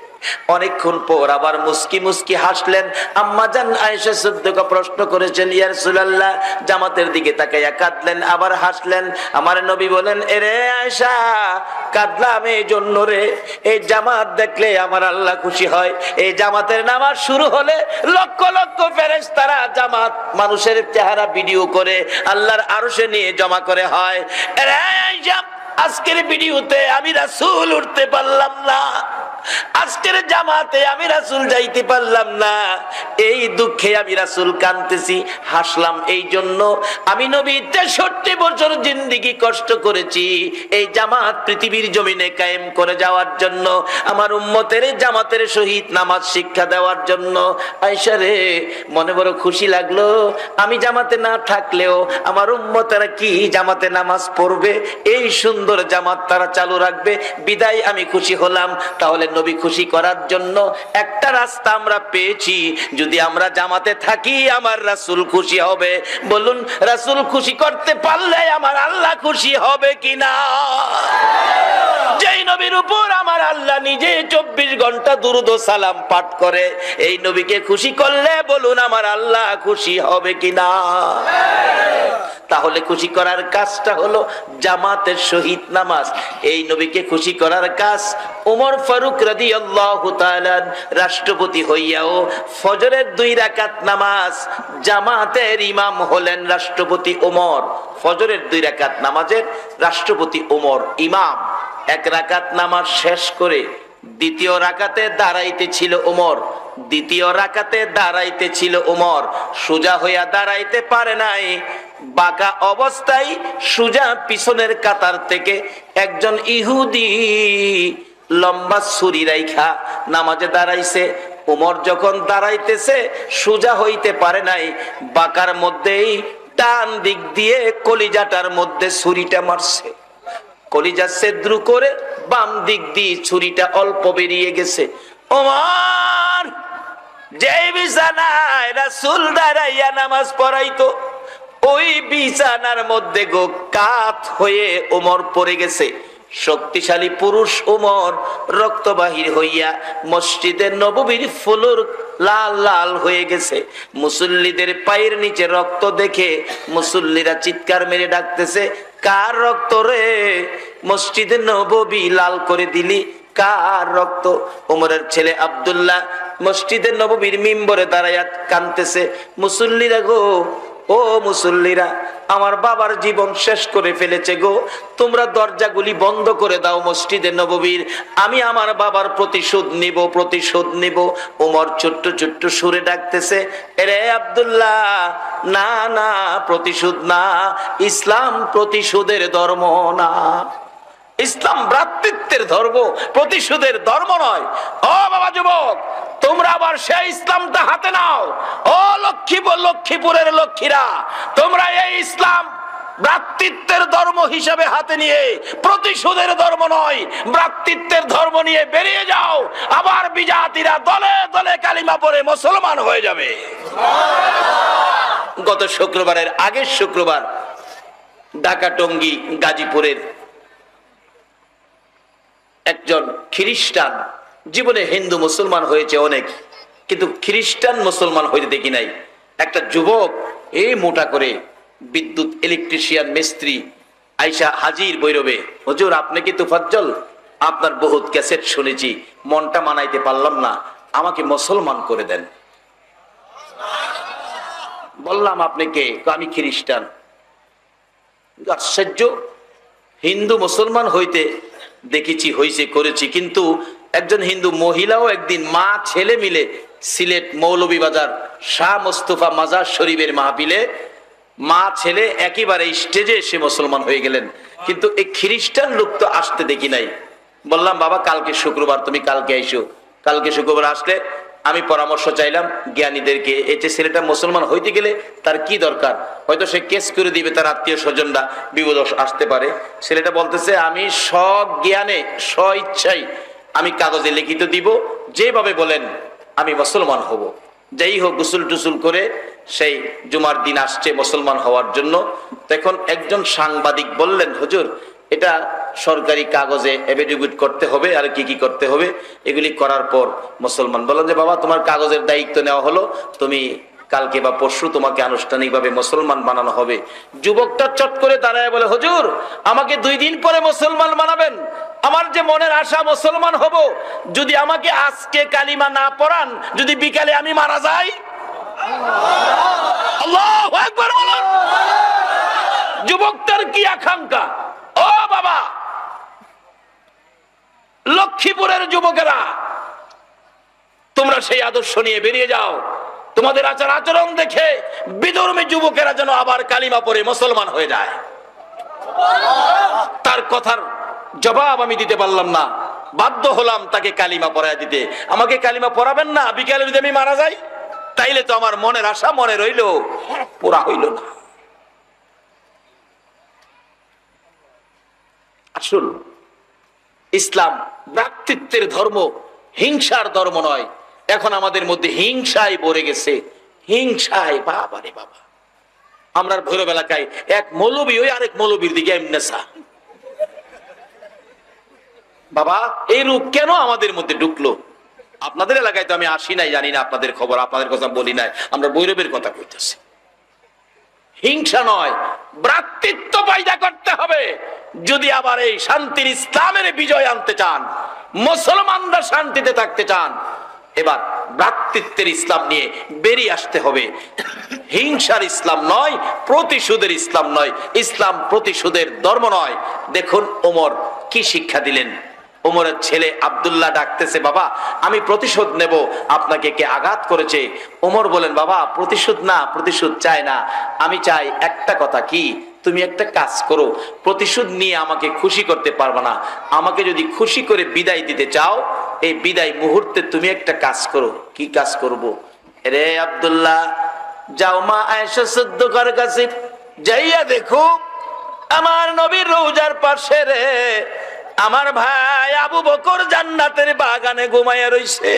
Speaker 1: অনেকক্ষণ পর আবার মুস্কি মুস্কি হাসলেন। আম্মাজান আয়েশা সিদ্দিকা প্রশ্ন করেছেন, ইয়া রাসূলুল্লাহ, জামাতের দিকে তাকাইয়া কাঁদলেন, আবার হাসলেন। আমার নবী বলেন, এরে আয়েশা, কাঁদলাম এই জন্য রে, এই জামাত দেখলে আমার আল্লাহ খুশি হয়। এই জামাতের নামাজ শুরু হলে লক্ষ লক্ষ ফেরেশতারা জামাত মানুষের চেহারা ভিডিও করে আল্লাহর আরশে নিয়ে জমা করে হয়। এরে আয়েশা, আজকের ভিডিওতে আমি রাসূল উঠতে পারলাম না, আজকের জামাতে আমি রাসূল যাইতে পারলাম না, এই দুঃখে আমি রাসূল কাঁদতেছি। হাসলাম এই জন্য, আমি নবী 63 বছর জিন্দেগি কষ্ট করেছি এই জামাত পৃথিবীর জমিনে কায়েম করে যাওয়ার জন্য, আমার উম্মতের জামাতের শহীদ নামাজ শিক্ষা দেওয়ার জন্য। আয়েশা রে, মনে বড় খুশি লাগলো, আমি জামাতে না থাকলেও আমার উম্মতেরা কি জামাতে নামাজ পড়বে, এই সুন্দর জামাত তারা চালু রাখবে, বিদায় আমি খুশি হলাম। তাহলে নবী খুশি করার জন্য একটা রাস্তা আমরা পেয়েছি, যদি আমরা জামাতে থাকি আমার রাসূল খুশি হবে। বলুন রাসূল খুশি করতে পারলে আমার আল্লাহ খুশি হবে কিনা? যেই নবীর উপর আমার আল্লাহ নিজে 24 ঘন্টা দুরূদ ও সালাম পাঠ করে, এই নবীকে খুশি করলে বলুন আমার আল্লাহ খুশি হবে কিনা? তাহলে খুশি করার কাজটা হলো জামাতের সহিত নামাজ। এই নবীকে খুশি করার কাজ ওমর ফারুক রাদিয়াল্লাহু তাআলা রাষ্ট্রপতি হইয়াও ফজরের 2 রাকাত নামাজ জামাতের ইমাম হলেন রাষ্ট্রপতি ওমর। ফজরের 2 রাকাত নামাজের রাষ্ট্রপতি ওমর ইমাম। 1 রাকাত নামাজ শেষ করে দ্বিতীয় রাকাতে দাঁড়াইতে ছিল ওমর। দ্বিতীয় রাকাতে দাঁড়াইতে ছিল ওমর, সোজা হইয়া দাঁড়াইতে পারে নাই। বাঁকা অবস্থায় সোজা পিছনের কাতার থেকে একজন ইহুদি লম্বা ছুরি রাইখা নামাজে দাঁড়াইছে। ওমর যখন দাঁড়াইতেছে সোজা হইতে পারে নাই, বাঁকার মধ্যেই ডান দিক দিয়ে কলিজাটার মধ্যে ছুরিটা মারছে। কলিজা ছেদ্র করে বাম দিক দিয়ে ছুরিটা অল্প বেরিয়ে গেছে। ওমর যে বিছানায় রাসূল দাঁড়াইয়া নামাজ পড়াইতো, ওই বিছানার মধ্যে গো কাত হয়ে ওমর পড়ে গেছে। শক্তিশালী পুরুষ ওমর রক্ত বাহির হইয়া মসজিদে নববীর ফ্লোর লাল লাল হয়ে গেছে। মুসল্লিদের পায়ের নিচে রক্ত দেখে মুসল্লিরা চিৎকার মেরে ডাকতেছে, কার রক্ত রে? মসজিদে নববী লাল করে দিলি, কার রক্ত? ওমরের ছেলে আব্দুল্লাহ মসজিদে নববীর মিম্বরে দাঁড়াইয়া কাঁদতেছে, মুসল্লিরা গো, ও মুসল্লিরা, আমার বাবার জীবন শেষ করে ফেলেছে গো, তোমরা দরজাগুলি বন্ধ করে দাও মসজিদে নববীর, আমি আমার বাবার প্রতিশোধ নিব, প্রতিশোধ নিব। ওমর ছোট্ট ছোট্ট সুরে ডাকতেছে, এরে আব্দুল্লাহ, না না, প্রতিশোধ না, ইসলাম প্রতিশোধের ধর্ম না। ইসলাম ভ্রাতৃত্বের ধর্ম, প্রতিশোধের ধর্ম নয়। ও বাবা যুবক, তোমরা আবার সেই ইসলামটা হাতে নাও। ও লক্ষ্মীপুরের লক্ষ্মীরা, তোমরা এই ইসলাম ভ্রাতৃত্বের ধর্ম হিসাবে হাতে নিয়ে প্রতিশোধের ধর্ম নয়, ভ্রাতৃত্বের ধর্ম নিয়ে বেরিয়ে যাও। আবার বিজাতিরা দলে দলে কালিমা পড়ে মুসলমান হয়ে যাবে। গত শুক্রবারের আগের শুক্রবার ঢাকা টঙ্গী গাজীপুরের একজন খ্রিস্টান, জীবনে হিন্দু মুসলমান হয়েছে অনেক, কিন্তু খ্রিস্টান মুসলমান হইতে দেখি নাই। একটা যুবক এই মোটা করে বিদ্যুৎ ইলেকট্রিশিয়ান মিস্ত্রি আইসা হাজির বৈরবে, হুজুর আপনি কি তুফাজ্জল? আপনার বহুত ক্যাসেট শুনেছি, মনটা মানাইতে পারলাম না, আমাকে মুসলমান করে দেন। বললাম আপনি কে? আমি খ্রিস্টান। আশ্চর্য, হিন্দু মুসলমান হইতে দেখেছি, হইছে, করেছি, কিন্তু একজন হিন্দু মহিলাও একদিন মা ছেলে মিলে সিলেট মৌলভীবাজার শাহ মোস্তফা মাজার শরীফের মাহফিলে মা ছেলে একেবারে স্টেজে এসে মুসলমান হয়ে গেলেন, কিন্তু এই খ্রিস্টান লোক তো আসতে দেখি নাই। বললাম বাবা কালকে শুক্রবার, তুমি কালকে আইসো। কালকে শুক্রবার আসলে আমি পরামর্শ চাইলাম জ্ঞানীদেরকে, এই যে ছেলেটা মুসলমান হইতে গেলে তার কি দরকার, হয়তো সে কেস করে দিবে, তার আত্মীয় স্বজনরা বিপদ আসতে পারে। ছেলেটা বলতেছে আমি স্বজ্ঞানে স্ব ইচ্ছাই আমি কাগজে লিখিত দিব, যেভাবে বলেন আমি মুসলমান হব। যাই হোক, গোসল টুসুল করে সেই জুমার দিন আসছে মুসলমান হওয়ার জন্য। তখন একজন সাংবাদিক বললেন, হুজুর এটা সরকারি কাগজে এফিডেভিট করতে হবে, আর কি কি করতে হবে, এগুলি করার পর মুসলমান। বললেন যে বাবা তোমার কাগজের দায়িত্ব নেওয়া হলো, তুমি কালকে বা পরশু তোমাকে আনুষ্ঠানিকভাবে মুসলমান বানানো হবে। যুবকটা চট করে দাঁড়ায় বলে, হুজুর আমাকে 2 দিন পরে মুসলমান বানাবেন, আমার যে মনের আশা মুসলমান হব, যদি আমাকে আজকে কালিমা না পড়ান, যদি বিকালে আমি মারা যাই। আল্লাহু আকবার বলুন। যুবকটার কি আকাঙ্ক্ষা! ও বাবা, লক্ষ্মীপুরের যুবকেরা, তোমরা সেই আদর্শ নিয়ে বেরিয়ে যাও। তোমাদের আচার আচরণ দেখে বিধর্মী যুবকেরা যেন আবার কালিমা পড়ে মুসলমান হয়ে যায়। তার কথার জবাব আমি দিতে পারলাম না, বাধ্য হলাম তাকে কালিমা পড়ায় দিতে। আমাকে কালিমা পড়াবেন না, বিকালে যদি আমি মারা যাই, তাইলে তো আমার মনের আশা মনে রইল, পুরা হইল না। আসল ইসলাম ভ্রাতৃত্বের ধর্ম, হিংসার ধর্ম নয়। এখন আমাদের মধ্যে হিংসায় ভরে গেছে, হিংসায়। বাবা রে বাবা, আমরা ভৈরব এলাকায় এক মৌলবী ওই আরেক মৌলবীর দিকে এমনেসা। বাবা, এই রূপ কেন আমাদের মধ্যে ঢুকলো? আপনাদের এলাকায় তো আমি আসি নাই, জানি না আপনাদের খবর, আপনাদের কথা বলি নাই, আমরা ভৈরবের কথা কইতেছি। হিংসা নয়, ভ্রাতৃত্ব পয়দা করতে হবে। যদি আবার এই শান্তির ইসলামের বিজয় আনতে চান, মুসলমানরা শান্তিতে থাকতে চান, এবার ভ্রাতৃত্বের ইসলাম নিয়ে বেরিয়ে আসতে হবে। হিংসার ইসলাম নয়, প্রতিশোধের ইসলাম নয়, ইসলাম প্রতিশোধের ধর্ম নয়। দেখুন ওমর কি শিক্ষা দিলেন। ওমরের ছেলে আব্দুল্লাহ ডাকতেছে, বাবা আমি প্রতিশোধ নেব, আপনাকে কে আঘাত করেছে? ওমর বলেন, বাবা প্রতিশোধ না, প্রতিশোধ চাই না, আমি চাই একটা কথা, কি? তুমি একটা কাজ করো, প্রতিশোধ নিয়ে আমাকে খুশি করতে পারবে না, আমাকে যদি খুশি করে বিদায় দিতে চাও, এই বিদায় মুহূর্তে তুমি একটা কাজ করো। কি কাজ করব? রে আব্দুল্লাহ, যাও মা আয়েশা সিদ্দিকার কাছে যাইয়া দেখো আমার নবীর রওজার পাশে রে আমার ভাই আবু বকর জান্নাতের বাগানে ঘুমাইয়া রইছে।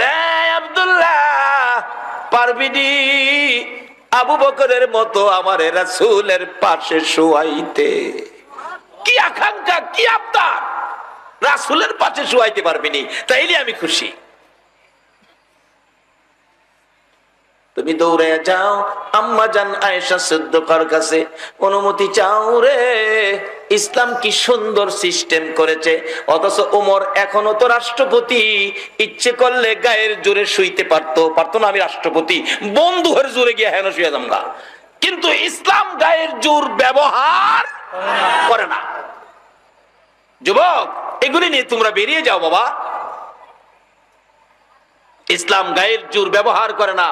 Speaker 1: রে আব্দুল্লাহ, পারবিনি আবু বকরের মতো আমার রাসূলের পাশে শুয়াইতে? কি আকাঙ্ক্ষা, কি আবদার! রাসূলের পাশে শুয়াইতে পারবিনি, তাইলে আমি খুশি। তুমি দৌড়ে যাও আম্মা জান আয়েশা সিদ্দিকার কাছে, অনুমতি চাও রে। ইসলাম কি সুন্দর সিস্টেম করেছে। অথচ ওমর এখনো তো রাষ্ট্রপতি, ইচ্ছে করলে গায়ের জোরে শুইতে পারতো না। আমি রাষ্ট্রপতি, বন্ধুর জোরে গিয়ে হেন শুয়ে যামগা। কিন্তু ইসলাম গায়ের জোর ব্যবহার করে না। যুবক, এগুলি নিয়ে তোমরা বেরিয়ে যাও বাবা। ইসলাম গায়ের জোর ব্যবহার করে না।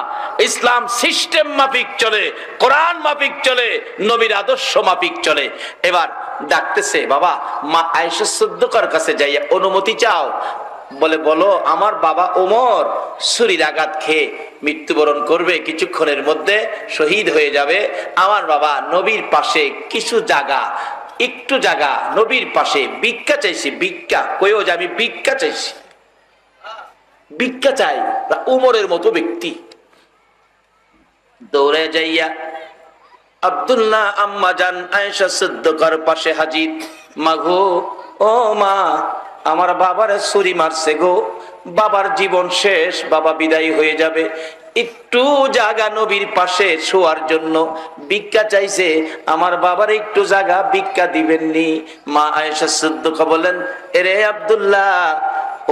Speaker 1: ইসলাম সিস্টেম মাফিক চলে, কোরআন মাফিক চলে, নবীর আদর্শ মাফিক চলে। এবার ডাকতেছে, বাবা মা আয়েশা সিদ্দিকার কাছে যাইয়া অনুমতি চাও। বলে, বলো। আমার বাবা ওমর ছুরির আঘাত খেয়ে মৃত্যুবরণ করবে, কিছুক্ষণের মধ্যে শহীদ হয়ে যাবে। আমার বাবা নবীর পাশে কিছু জায়গা, একটু জায়গা নবীর পাশে ভিক্ষা চাইছি। ভিক্ষা কইও যে আমি ভিক্ষা চাইছি, ভিক্ষা চাই। উমরের মতো ব্যক্তি দৌড়ে যাইয়া আব্দুল্লাহ আম্মা জান আয়েশা সিদ্দিকার পাশে হাজির। মাগো, ও মা, আমার বাবার ছুরি মারছে গো, বাবার জীবন শেষ, বাবা বিদায় হয়ে যাবে, একটু জায়গা নবীর পাশে শোয়ার জন্য ভিক্ষা চাইছে, আমার বাবার একটু জায়গা ভিক্ষা দিবেননি? মা আয়েশা সিদ্দিকা বলেন, এরে আব্দুল্লাহ,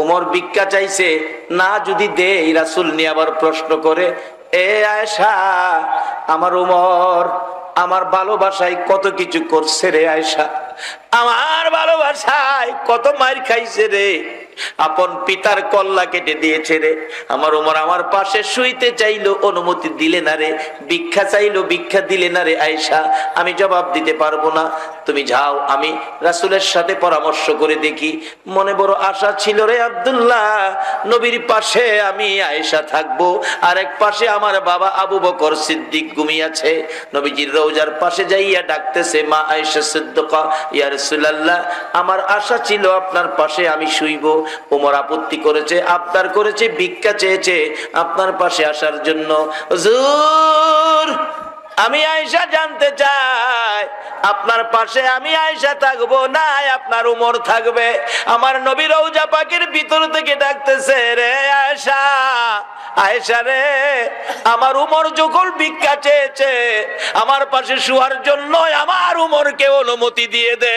Speaker 1: ওমর ভিক্ষা চাইছে না, যদি দেই রাসূল নিয়ে আবার প্রশ্ন করে, এ আয়েশা, আমার ওমর আমার ভালোবাসায় কত কিছু করছে রে আয়েশা, আমার ভালোবাসায় কত মার খাইছে রে, আপন পিতার কল্লা কেটে দিয়েছে রে। আমার ওমর আমার পাশে শুইতে চাইলো, অনুমতি দিলে না রে। ভিক্ষা চাইলো, ভিক্ষা দিলে না রে আয়েশা। আমি জবাব দিতে পারবো না, তুমি যাও, আমি রাসূলের সাথে পরামর্শ করে দেখি। মনে বড় আশা ছিল রে আব্দুল্লাহ, নবীর পাশে আমি আয়েশা থাকবো, আর এক পাশে আমার বাবা আবু বকর সিদ্দিক ঘুমিয়েছে। নবীজির রওজার পাশে যাইয়া ডাকতেছে, মা আয়েশা সিদ্দিকা, ইয়া রাসূলুল্লাহ, আমার আশা ছিল আপনার পাশে আমি শুইব। ওমর আপত্তি করেছে, আবদার করেছে, ভিক্ষা চেয়েছে আপনার পাশে আসার জন্য। হুজুর, আমি আয়েশা জানতে চাই, আপনার পাশে আমি আয়েশা থাকবো না আপনার উমর থাকবে? আমার নবী রওজা পাকের ভিতর থেকে ডাকতেছে, রে আয়েশা, আয়েশা রে, আমার উমর যখন ভিক্ষা চেয়েছে আমার পাশে শোয়ার জন্য, আমার উমরকে অনুমতি দিয়ে দে।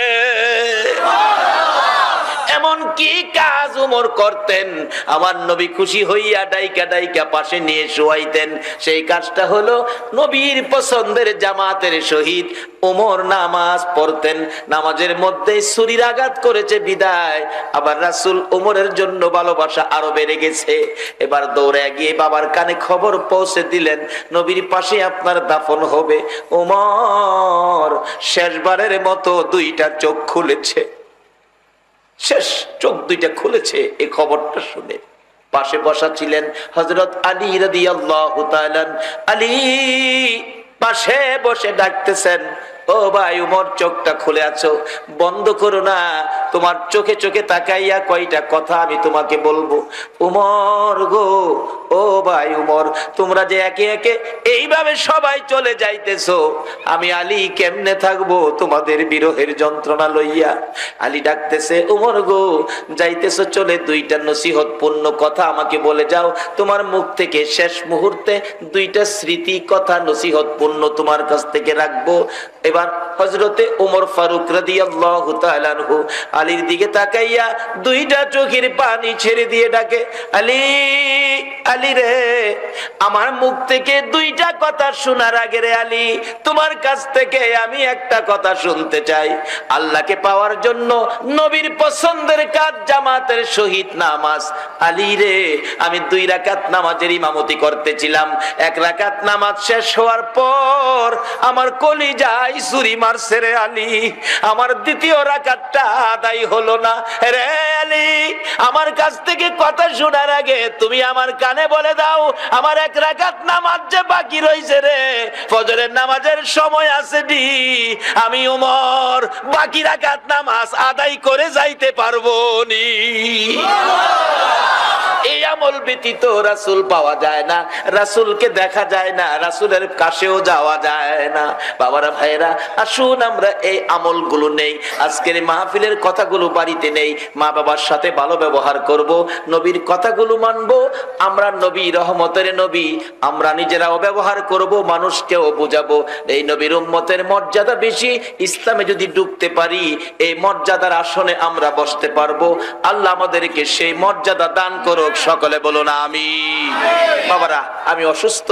Speaker 1: এমন কি কাজ উমর করতেন আমার নবী খুশি হইয়া ডাইকা ডাইকা পাশে নিয়ে শোয়াইতেন? সেই কাজটা হলো নবীর পছন্দের জামাতের সহিত উমর নামাজ পড়তেন। নামাজের মধ্যে ছুরির আঘাত করেছে বিদায়, আবার রাসূল উমরের জন্য ভালোবাসা আরো বেড়ে গেছে। এবার দৌড়ে গিয়ে বাবার কানে খবর পৌঁছে দিলেন, নবীর পাশে আপনার দাফন হবে। উমর শেষবারের মতো দুইটা চোখ খুলেছে, শেষ চোখ দুইটা খুলেছে এই খবরটা শুনে। পাশে বসা ছিলেন হযরত আলী রাদিয়াল্লাহু তাআলা। আলী পাশে বসে ডাকতেছেন, ও ও ভাই উমর, চোখটা খুলে আছো, বন্ধ করো না, তোমার চোখে চোখে তাকাইয়া কয়টা কথা আমি তোমাকে বলবো। উমর গো, ও ভাই উমর, তোমরা যে একে একে এইভাবে সবাই চলে যাইতেছো, আমি আলী কেমনে থাকবো তোমাদের বিরহের যন্ত্রণা লইয়া? আলী ডাকতেছে, উমর গো, যাইতেছো চলে, দুইটা নসিহত পূর্ণ কথা আমাকে বলে যাও। তোমার মুখ থেকে শেষ মুহূর্তে দুইটা স্মৃতি কথা নসিহত পূর্ণ তোমার কাছ থেকে রাখবো। এবার হযরতে ওমর ফারুক রাদিয়াল্লাহু তাআলা আনহু আলীর দিকে তাকাইয়া দুইটা চোখের পানি ছেড়ে দিয়ে ডাকে, আলী, আলী রে, আমার মুখ থেকে দুইটা কথা শোনার আগে রে আলী, তোমার কাছ থেকে আমি একটা কথা শুনতে চাই। আল্লাহকে পাওয়ার জন্য নবীর পছন্দের কাজ জামাতের সহিত নামাজ। আলী রে, আমি 2 রাকাত নামাজের ইমামতি করতেছিলাম, 1 রাকাত নামাজ শেষ হওয়ার পর আমার কলিজায় ছুরি মারছে রে আলী, আমার 2য় রাকাতটা আদায় হলো না রে আলী। আমার কাছ থেকে কথা শোনার আগে তুমি আমার কানে বলে দাও, আমার 1 রাকাত নামাজ যে বাকি রয়েছে রে, ফজরের নামাজের সময় আছে নি, আমি ওমর বাকি রাকাত নামাজ আদায় করে যাইতে পারবো নি। এই আমল ব্যতীত রাসূল পাওয়া যায় না, রাসূলকে দেখা যায় না, রাসূলের কাছেও যাওয়া যায় না। বাবারা, ভাইরা, আসুন আমরা এই আমলগুলো নেই, আজকের মাহফিলের কথাগুলো বাড়িতে নেই, মা বাবার সাথে ভালো ব্যবহার করব, নবীর কথাগুলো মানবো। আমরা নবী, রহমতের নবী, আমরা নিজেরাও ব্যবহার করব, মানুষকেও বুঝাবো। এই নবীর উম্মতের মর্যাদা বেশি, ইসলামে যদি ঢুকতে পারি এই মর্যাদার আসনে আমরা বসতে পারবো। আল্লাহ আমাদেরকে সেই মর্যাদা দান করুক, সকলে বলুন আমিন। বাবারা, আমি অসুস্থ,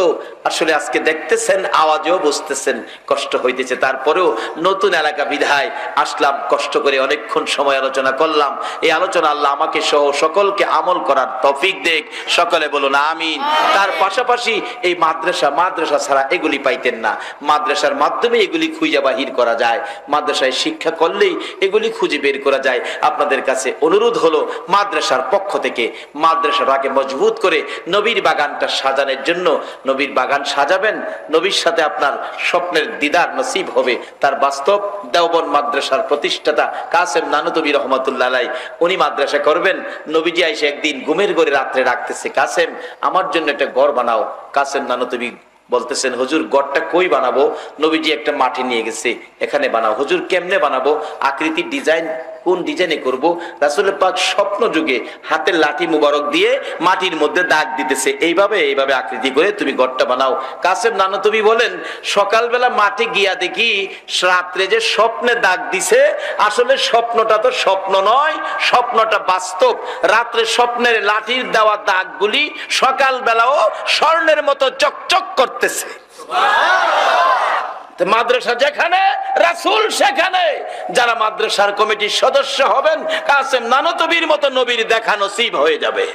Speaker 1: আসলে আজকে দেখতেছেন, আওয়াজেও বুঝতেছেন কষ্ট হইতেছে, তারপরেও নতুন এলাকা বিধায় আসলাম, কষ্ট করে অনেকক্ষণ সময় আলোচনা করলাম। এই আলোচনা আল্লাহ আমাকে সহ সকলকে আমল করার তৌফিক দেখ, সকলে বলুন আমিন। তার পাশাপাশি এই মাদ্রাসা ছাড়া এগুলি পাইতেন না, মাদ্রাসার মাধ্যমে এগুলি খুঁজে বাহির করা যায়, মাদ্রাসায় শিক্ষা করলেই এগুলি খুঁজে বের করা যায়। আপনাদের কাছে অনুরোধ হলো, মাদ্রাসার পক্ষ থেকে মাদ্রাসার আগে মজবুত করে নবীর বাগানটা সাজানোর জন্য, নবীর বাগান সাজাবেন, নবীর সাথে আপনার স্বপ্নের দিদার নসিব হবে। তার বাস্তব দেওবন্দ মাদ্রাসার প্রতিষ্ঠাতা কাসেম নানুতুবি রহমতুল্লাহ আলাইহি, উনি মাদ্রাসা করবেন। নবীজি আইসে একদিন ঘুমের ঘরে রাত্রে ডাকতেছে, কাসেম, আমার জন্য একটা ঘর বানাও। কাসেম নানুতুবি বলতেছেন, হুজুর ঘরটা কই বানাবো? নবীজি একটা মাটি নিয়ে গেছে, এখানে বানাও। হুজুর কেমনে বানাবো? আকৃতি, ডিজাইন কোন ডিজাইনে করব? রাসূল পাক স্বপ্ন যুগে হাতের লাঠি মুবারক দিয়ে মাটির মধ্যে দাগ দিতেছে, এইভাবে এইভাবে আকৃতি করে তুমি ঘরটা বানাও। কাসেম নানুতুবি বলেন, সকালবেলা মাঠে গিয়া দেখি রাত্রে যে স্বপ্নে দাগ দিছে, আসলে স্বপ্নটা তো স্বপ্ন নয়, স্বপ্নটা বাস্তব। রাত্রে স্বপ্নের লাঠির দেওয়া দাগগুলি সকালবেলাও স্বর্ণের মতো চকচক করতেছে। মাদ্রাসা যেখানে, রাসূল সেখানে। যারা মাদ্রাসার কমিটির সদস্য হবেন, কাসেম নানুতুবির মতো নবীর দেখা নসিব হয়ে যাবে।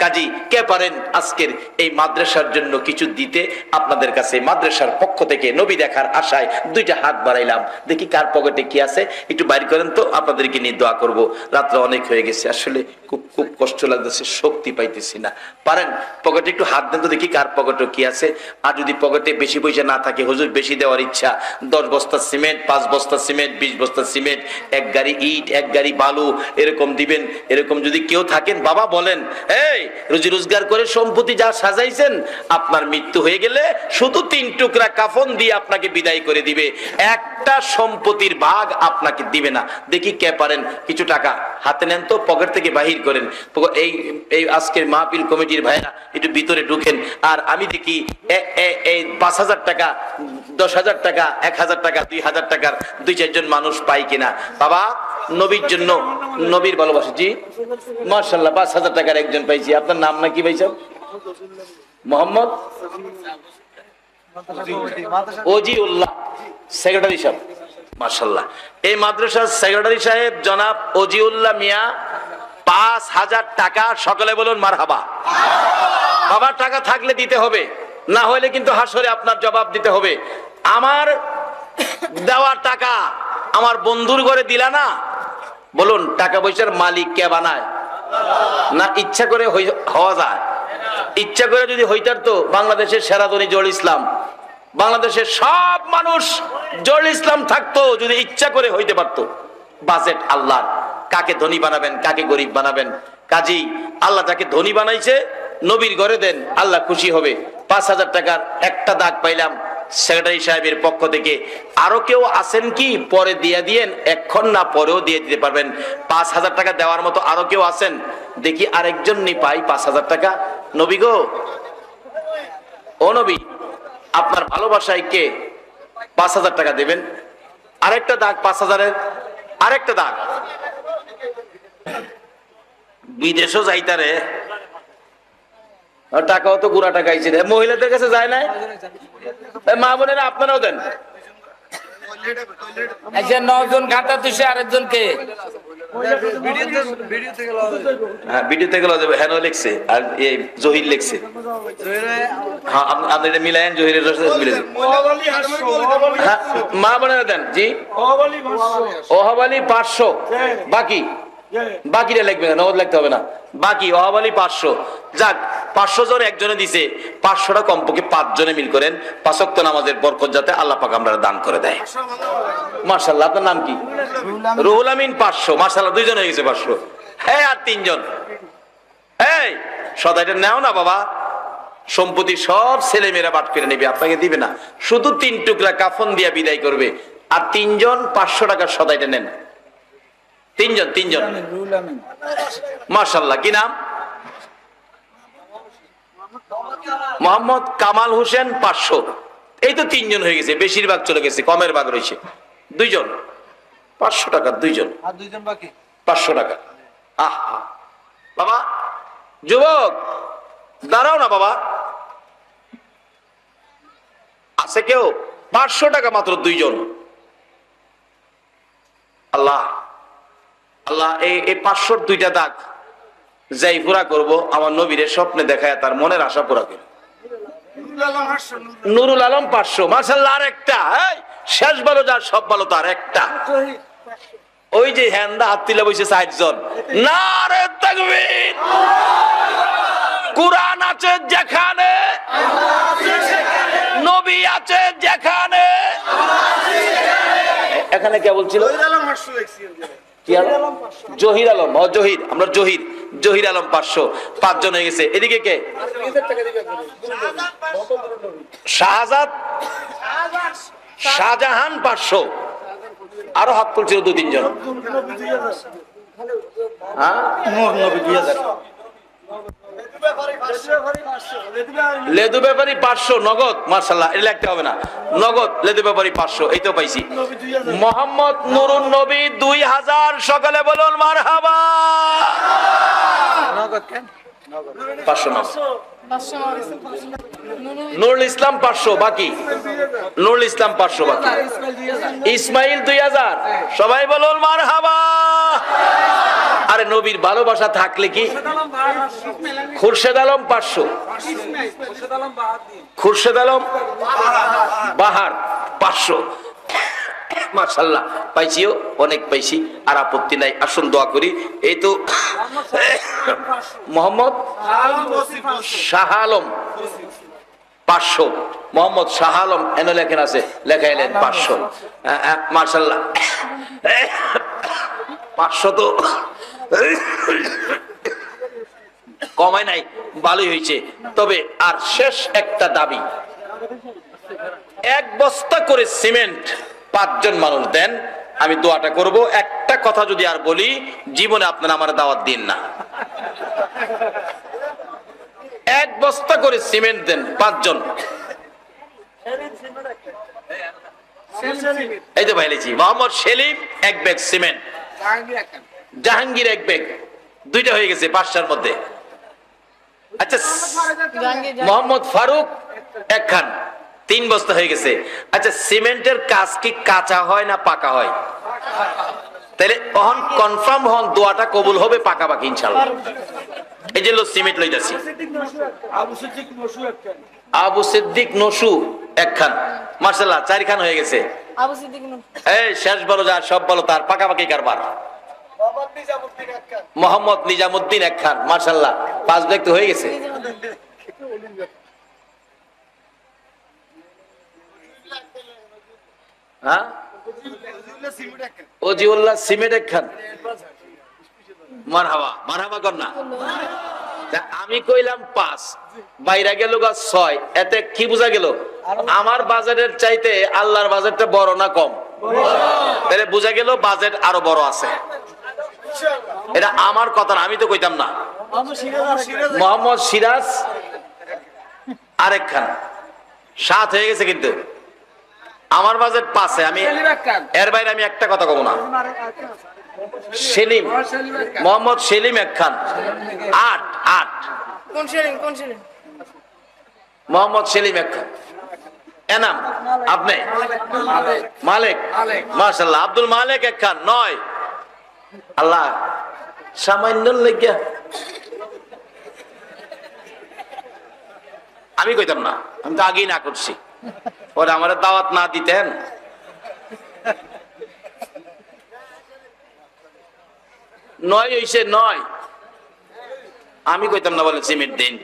Speaker 1: কাজী কে পারেন আজকের এই মাদ্রাসার জন্য কিছু দিতে? আপনাদের কাছে মাদ্রাসার পক্ষ থেকে নবী দেখার আশায় 2টা হাত বাড়াইলাম, দেখি কার পকেটে কি আছে, একটু বাইর করেন তো, আপনাদেরকে নিয়ে দোয়া করব। রাত্র অনেক হয়ে গেছে, আসলে খুব কষ্ট লাগতেছে, শক্তি পাইতেছি না। পারেন পকেটে একটু হাত দেন তো, দেখি কার পকেটে কি আছে। আর যদি পকেটে বেশি পয়সা না থাকে, হুজুর বেশি দেওয়ার ইচ্ছা, 10 বস্তা সিমেন্ট, 5 বস্তা সিমেন্ট, 20 বস্তা সিমেন্ট, 1 গাড়ি ইট, 1 গাড়ি বালু, এরকম দিবেন। এরকম যদি কেউ থাকেন, বাবা বলেন, এই রুজি রোজগার করে সম্পত্তি যা সাজাইছেন, আপনার মৃত্যু হয়ে গেলে শুধু 3 টুকরা কাফন দিয়ে আপনাকে বিদায় করে দিবে, একটা সম্পত্তির ভাগ আপনাকে দিবে না। দেখি কে পারেন, কিছু টাকা হাতে নেন তো, পকেট থেকে বাহির করেন। এই আজকের মাহফিল কমিটির ভাইরা একটু ভিতরে ঢুকেন, আর আমি দেখি এই 5,000 টাকা, 10,000 টাকা, 1,000 টাকা, 2,000 টাকার 2-4 জন মানুষ পাই কিনা। বাবা, নবীর জন্য, নবীর ভালোবাসা। জি মাশাআল্লাহ, 5,000 টাকার একজন পাইছি। আপনার নাম নাকি ভাই সাহেব? মোহাম্মদ ওজিউল্লাহ, সেক্রেটারি সাহেব। মাশাআল্লাহ, এই মাদ্রাসার সেক্রেটারি সাহেব জনাব ওজিউল্লাহ মিয়া 5,000 টাকা। সকলে বলুন মারহাবা। বাবার টাকা থাকলে দিতে হবে, না হলে কিন্তু হাসরে আপনার জবাব দিতে হবে। আমার দেওয়া টাকা আমার বন্ধুর ঘরে দিলা না, বলুন টাকা পয়সার মালিক কে বানায়? না ইচ্ছা করে হওয়া যায়? ইচ্ছা করে যদি হইতার তো বাংলাদেশের সেরাদনী জল ইসলাম বাংলাদেশের সব মানুষ জহুরুল ইসলাম থাকতো যদি ইচ্ছা করে হইতে পারতো। বাজেট আল্লাহর, কাকে ধনী বানাবেন কাকে গরিব বানাবেন। কাজী আল্লাহ যাকে ধনী বানাইছে নবীর ঘরে দেন, আল্লাহ খুশি হবে। 5,000 টাকার একটা দাগ পাইলাম সেক্রেটারি সাহেবের পক্ষ থেকে। আরো কেউ আছেন কি পরে দিয়ে দিয়েন, এখন না পরেও দিয়ে দিতে পারবেন। 5,000 টাকা দেওয়ার মতো আরো কেউ আছেন? দেখি আরেকজন নি পাই 5,000 টাকা। নবী গো, ও নবী, আপনার ভালোবাসায় কে 5,000 টাকা দেবেন? আরেকটা দাগ 5,000-এর, আরেকটা দাগ। বিদেশও যাইতারে, টাকাও তো গুড়া টাকা আইছে, মহিলাদের কাছে যায় না। মা বোনেরা আপনারাও দেন।
Speaker 2: 9 জন খাতা তুষে আরেকজনকে
Speaker 1: ভিডিও থেকে লওয়া যাবে। হ্যাঁ লিখছে আর এই জহির লিখছে। হ্যাঁ আপনি এটা মিলায়েন, জহিরের মিলে দেন। হ্যাঁ মা বোনেরা দেন। জি ওহাবালি 500, বাকি বাকিটা লিখবে না, নগদ লিখতে হবে না। বাকি ওহাবালি 500। যাক 500 জন একজনে দিছে, 500টা কমপক্ষে 5 জনে মিল করেন। 5 ওয়াক্ত নামাজের বরকত যাতে আল্লাহ পাক আমরা দান করে দেয়। মাশাআল্লাহ। আপনার নাম কি? রুহুল আমিন 500। মাশাআল্লাহ, 2 জন হয়ে গেছে 500। হ্যাঁ আর 3 জন। এই সদাইটা নেও না বাবা, সম্পত্তি সব ছেলে মেয়েরা বাট করে নেবে, আপনাকে দিবে না। শুধু 3 টুকরা কাফন দিয়া বিদায় করবে। আর 3 জন 500 টাকার সদাইটা নেন। 3 জন। মাশাআল্লাহ। কি নাম? মোহাম্মদ কামাল হোসেন 500। এই তো 3 জন হয়ে গেছে, বেশিরভাগ চলে গেছে, কমের ভাগ রয়েছে। 2 জন 500 টাকা, 2 জন আর 2 জন বাকি 500 টাকা। আহা বাবা, যুবক দাঁড়াও না বাবা, আছে কেউ? 500 টাকা মাত্র 2 জন। আল্লাহ আল্লাহ, এই 500-র 2টা দাগ যাই পুরা করব, আমার নবীরে স্বপ্নে দেখায় তার মনের আশা পুরা করে। নুরুল আলম 500। মাশাআল্লাহ। আর একটা শেষ ভালো, যার সব ভালো তার একটা। ওই যে হ্যান্ডা হাত তুলে বসে 60 জন। নারে তাকবীর। কুরআন আছে যেখানে, নবী আছে যেখানে। এখানে কে বলছিল? জহির আলম। জহির, আমরা জহির আলম 500। 5 জন হয়ে গেছে। এদিকে কে? শাহজাহান 500। আরো হাত তুলছিল 2-3 জন। লেদু ব্যাপারী 500 নগদ। মাশাআল্লাহ, এটা লিখতে হবে না, নগদ। লেদু ব্যাপারী 500। এই তো পাইছি। মোহাম্মদ নুরুন নবী 2000। সকালে বলুন মারহাবা। নগদ কেন? 500 নগদ। নুরুল ইসলাম 500 বাকি। নুরুল ইসলাম 500 বাকি। ইসমাইল 2000। সবাই বলুন মারহাবা। আরে নবীর ভালোবাসা থাকলে কি? খুরশেদ আলম 500। খুরশেদ আলম বাহার 500। মাশাআল্লাহ, পাইছিও, অনেক পাইছি। আর আপত্তি নাই, আসুন দোয়া করি। এই তো মোহাম্মদ শাহ আলম 500। মোহাম্মদ শাহ আলম এনে লেখেন আছে, লেখাইলেন 500। মাশাআল্লাহ। 500 তো কমায় নাই, ভালোই হয়েছে। তবে আর শেষ একটা দাবি, 1 বস্তা করে সিমেন্ট 5 জন মানুষ দেন, আমি দোয়াটা করব। একটা কথা যদি আর বলি, জীবনে আপনারা আমার দাওয়াত দিন না। 1 বস্তা করে সিমেন্ট দেন 5 জন। এই তো ভাইলেছি। Mohammad Selim 1 bag cement, Jahangir 1 bag, 2টা হয়ে গেছে 5টার মধ্যে। আচ্ছা, মোহাম্মদ ফারুক 1 খান, 3 বস্তা হয়ে গেছে। আচ্ছা, সিমেন্টের কাজ কি কাঁচা হয় না পাকা হয়? তাহলে তখন কনফার্ম হন দোয়াটা কবুল হবে পাকাপাকি ইনশাআল্লাহ। এই যে সিমেন্ট লইতাছি। আবু সিদ্দিক নসু 1 খান। মাশাআল্লাহ, 4 খান হয়ে গেছে। এই শেষ বলো, যার সব বলো তার পাকাপাকি কারবার। মোহাম্মদ নিজামুদ্দিন 1 খান। মাশাআল্লাহ, 5 ব্যাগ তো হয়ে গেছে। হ্যাঁ অজিউল্লাহ সিমেন্ট একখান মারহাবা মারহাবা কর না। আমি কইলাম 5, বাইরে গেল 6, এতে কি বোঝা গেল? আমার বাজেটের চাইতে আল্লাহর বাজেটটা বড় না কম? তাহলে বোঝা গেল বাজেট আরো বড় আছে। এটা আমার কথা না, আমি তো কইতাম না। মোহাম্মদ সিরাজ আরেকখান 7 হয়ে গেছে, কিন্তু আমার বাজেট 5-এ। আমি এর বাইরে আমি একটা কথা কব না। সেলিম, মোহাম্মদ সেলিম একখান 8। মোহাম্মদ সেলিম একখান। এনাম আপনি মালিক, মাশাআল্লাহ। আব্দুল মালিক একখান 9। আল্লাহ সামান্য লেগে আমি কইতাম না, আমি তো আগেই না করছি। ওরা আমার দাওয়াত না দিতেন। 9 হইছে 9, আমি কইতাম না বলে সিমেন্ট দিন।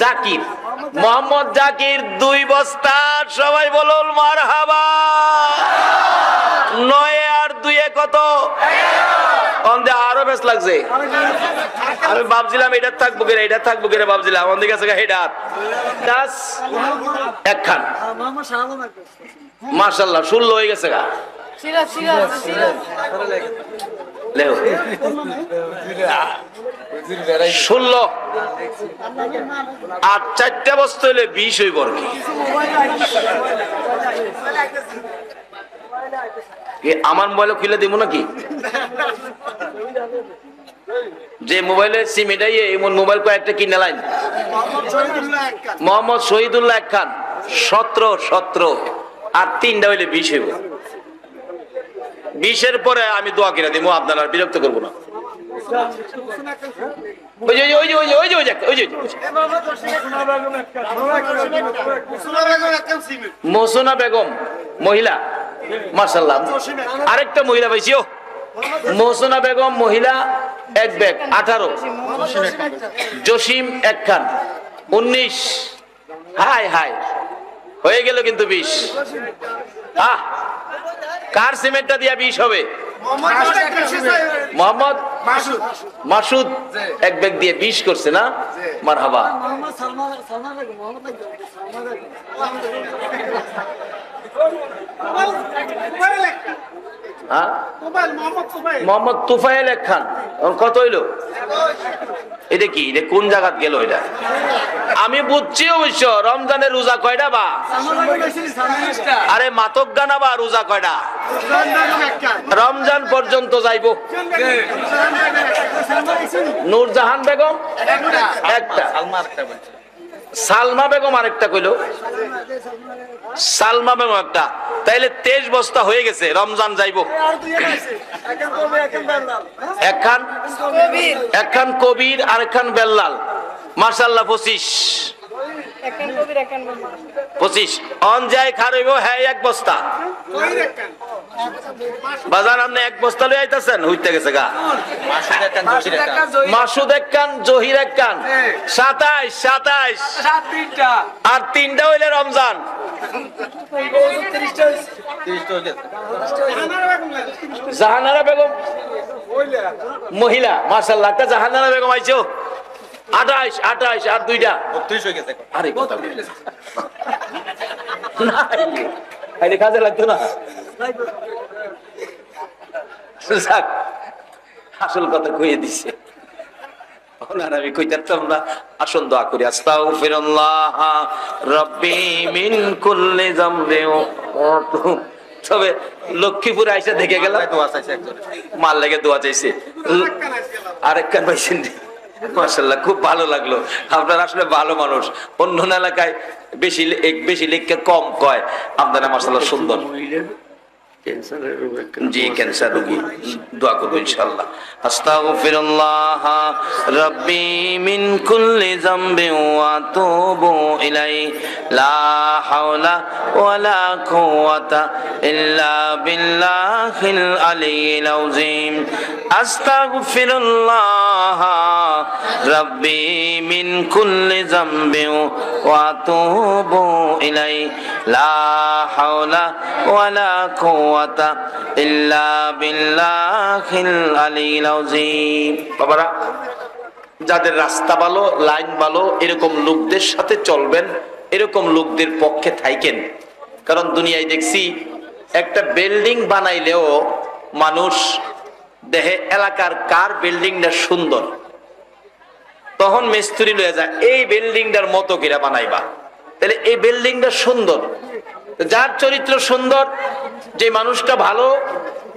Speaker 1: জাকির, মোহাম্মদ জাকির 2 বস্তা। সবাই বলুন মারহাবা। 9 আর 2 কত? আরো বেশ লাগছে। আমি ভাবছিলাম এটা থাকবো কিনা, এটা থাকবো কিনা ভাবছিলাম। আমাদের কাছে একখান মাশাআল্লাহ 16 হয়ে গেছে গা। 16 আর 4টা বস্তু হইলে 20 হইব আর কি। আমার মোবাইলে খুলে দিব নাকি? যে মোবাইলে সিম এটাই এমন মোবাইল কয়েকটা কিনে লাইন। মোহাম্মদ শহীদুল্লাহ একখান 17 আর 3টা হইলে 20 হইব। 20-এর পরে আমি দোয়া কিনা দিব, আপনারা বিরক্ত করবো না। মহসুনা বেগম মহিলা, মাশাআল্লাহ। আরেকটা মহিলা পাইছিও, মহসুনা বেগম মহিলা 1 ব্যাগ 18। জসিম একখান 19। হাই হাই হয়ে গেল কিন্তু 20। কার সিমেন্টটা দিয়া 20 হবে? মোহাম্মদ মাসুদ 1 ব্যাগ দিয়ে 20 করছে না? মারহাবা। মোহাম্মদ তুফাইল একখান কত হইলো? এটা কি? এটা কোন জায়গাত গেল? এটা আমি বুঝছি অবশ্য। রমজানের রোজা কয়টা বা? আরে মাতক গানা বা রোজা কয়টা? রমজান পর্যন্ত যাইব। নূরজাহান বেগম একটা, সালমা বেগম আরেকটা কইলো, সালমা বেগম একটা। তাইলে 23 বস্তা হয়ে গেছে। রমজান যাইব। একখান কবির আর একখান বেল্লাল, মাশাআল্লাহ 25 অন যায় খারইব। হ্যাঁ 1 বস্তা বাজার। আপনি 1 বস্তা লই আইতাছেন, হইতে গেছে গা। মাসুদ একখান, জহির একখান 27 আর 3টা হইলে রমজান। জাহানারা বেগম মহিলা, মাশাআল্লাহ। একটা জাহানারা বেগম আইছো 28 আর 2টা 32 হয়ে গেছে। আরে কথা না, কাজে লাগতো না। আসল কথা কইয়ে দিছে। আমি কইতাম না। আসুন দোয়া করি। আস্তাগফিরুল্লাহ রাব্বি মিন কুল্লি যামবিন। তবে লক্ষ্মীপুরে আইসা দেখে গেলাম মাল লেগে দোয়া চাইছে। আরেকখান পাইছেন, মাশাআল্লাহ খুব ভালো লাগলো। আপনারা আসলে ভালো মানুষ। অন্য এলাকায় বেশি লিখকে কম কয়, আপনারা মাশাআল্লাহ সুন্দর। জি ক্যান্সার রোগী, দোয়া করবো ইনশাআল্লাহ। আস্তাগফিরুল্লাহ রাব্বি মিন কুল্লি যামবিন ওয়া আতুবু ইলাইহি লা হাওলা ওয়ালা কুওয়াতা ইল্লা বিল্লাহিল আলিয়্যিল আযীম। আস্তাগফিরুল্লাহ
Speaker 3: রাব্বি মিন কুল্লি যামবিন ওয়া আতুবু ইলাই লা হাওলা ওয়ালা কুওয়াতা ইল্লা বিল্লাহিল আলিয়্যিল আযীম।
Speaker 1: বাবারা, যাদের রাস্তা ভালো, লাইন ভালো, এরকম লোকদের সাথে চলবেন, এরকম লোকদের পক্ষে থাকেন। কারণ দুনিয়ায় দেখছি একটা বিল্ডিং বানাইলেও মানুষ দেহে এলাকার কার বিল্ডিংটা সুন্দর, তখন মিস্ত্রি লয়ে যায় এই বিল্ডিংটার মতো কিরা বানাইবা। তাহলে এই বিল্ডিংটা সুন্দর, যার চরিত্র সুন্দর, যে মানুষটা ভালো,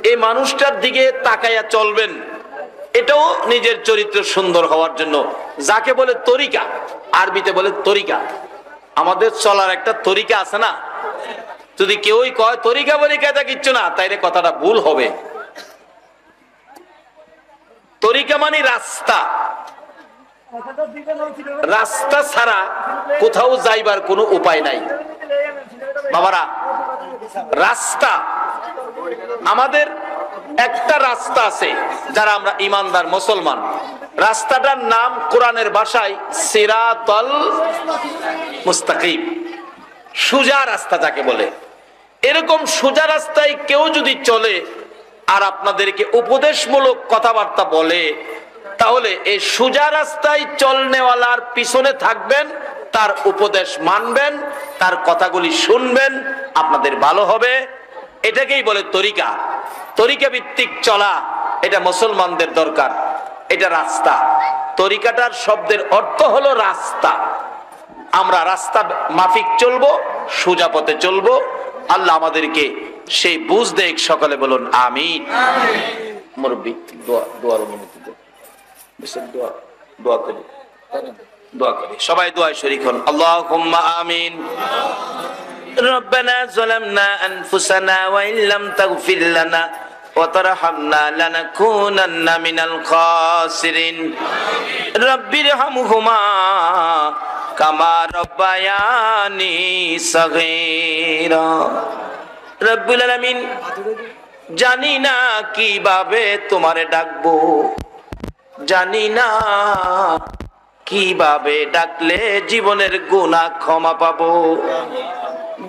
Speaker 1: এই মানুষটার দিকে তাকাইয়া চলবেন। এটাও নিজের চরিত্র সুন্দর হওয়ার জন্য, যাকে বলে তরিকা, আরবিতে বলে তরিকা। আমাদের চলার একটা তরিকা আছে না? যদি কেউই কয় তরিকা বলি কেতা কিচ্ছু না, তাইলে কথাটা ভুল হবে। তরিকা মানে রাস্তা, রাস্তা ছাড়া কোথাও যাইবার কোনো উপায় নাই। বাবারা, রাস্তা, আমাদের একটা রাস্তা আছে যারা আমরা ইমানদার মুসলমান, রাস্তাটার নাম কোরআনের ভাষায় সিরাতাল মুস্তাকিম, সোজা রাস্তা যাকে বলে। এরকম সোজা রাস্তায় কেউ যদি চলে আর আপনাদেরকে উপদেশমূলক কথাবার্তা বলে, তাহলে এই সোজা রাস্তায় চলনেওয়ালার পিছনে থাকবেন, তার উপদেশ মানবেন, তার কথাগুলি শুনবেন, আপনাদের ভালো হবে। এটাকেই বলে তরিকা। তরিকা ভিত্তিক চলা, এটা মুসলমানদের দরকার। এটা রাস্তা। তরিকাটার শব্দের অর্থ হলো রাস্তা। আমরা রাস্তা মাফিক চলবো, সোজা পথে চলবো। আল্লাহ আমাদেরকে সেই বুঝ দেখ। সকলে বলুন আমিন। মুরব্বী দোয়ার অনুমতি দেন, দোয়া করি, সবাই দোয়ায় শরীক হন। আল্লাহুম্মা আমিন।
Speaker 3: ربنا ظلمنا أنفسنا وإن لم تغفر لنا وترحمنا لنكونن من الخاسرين رب ارحمهما كما ربياني صغيرا রব্বুল আলামিন, জানি না কিভাবে তোমারে ডাকবো, জানি না কিভাবে ডাকলে জীবনের গুনাহ ক্ষমা পাবো,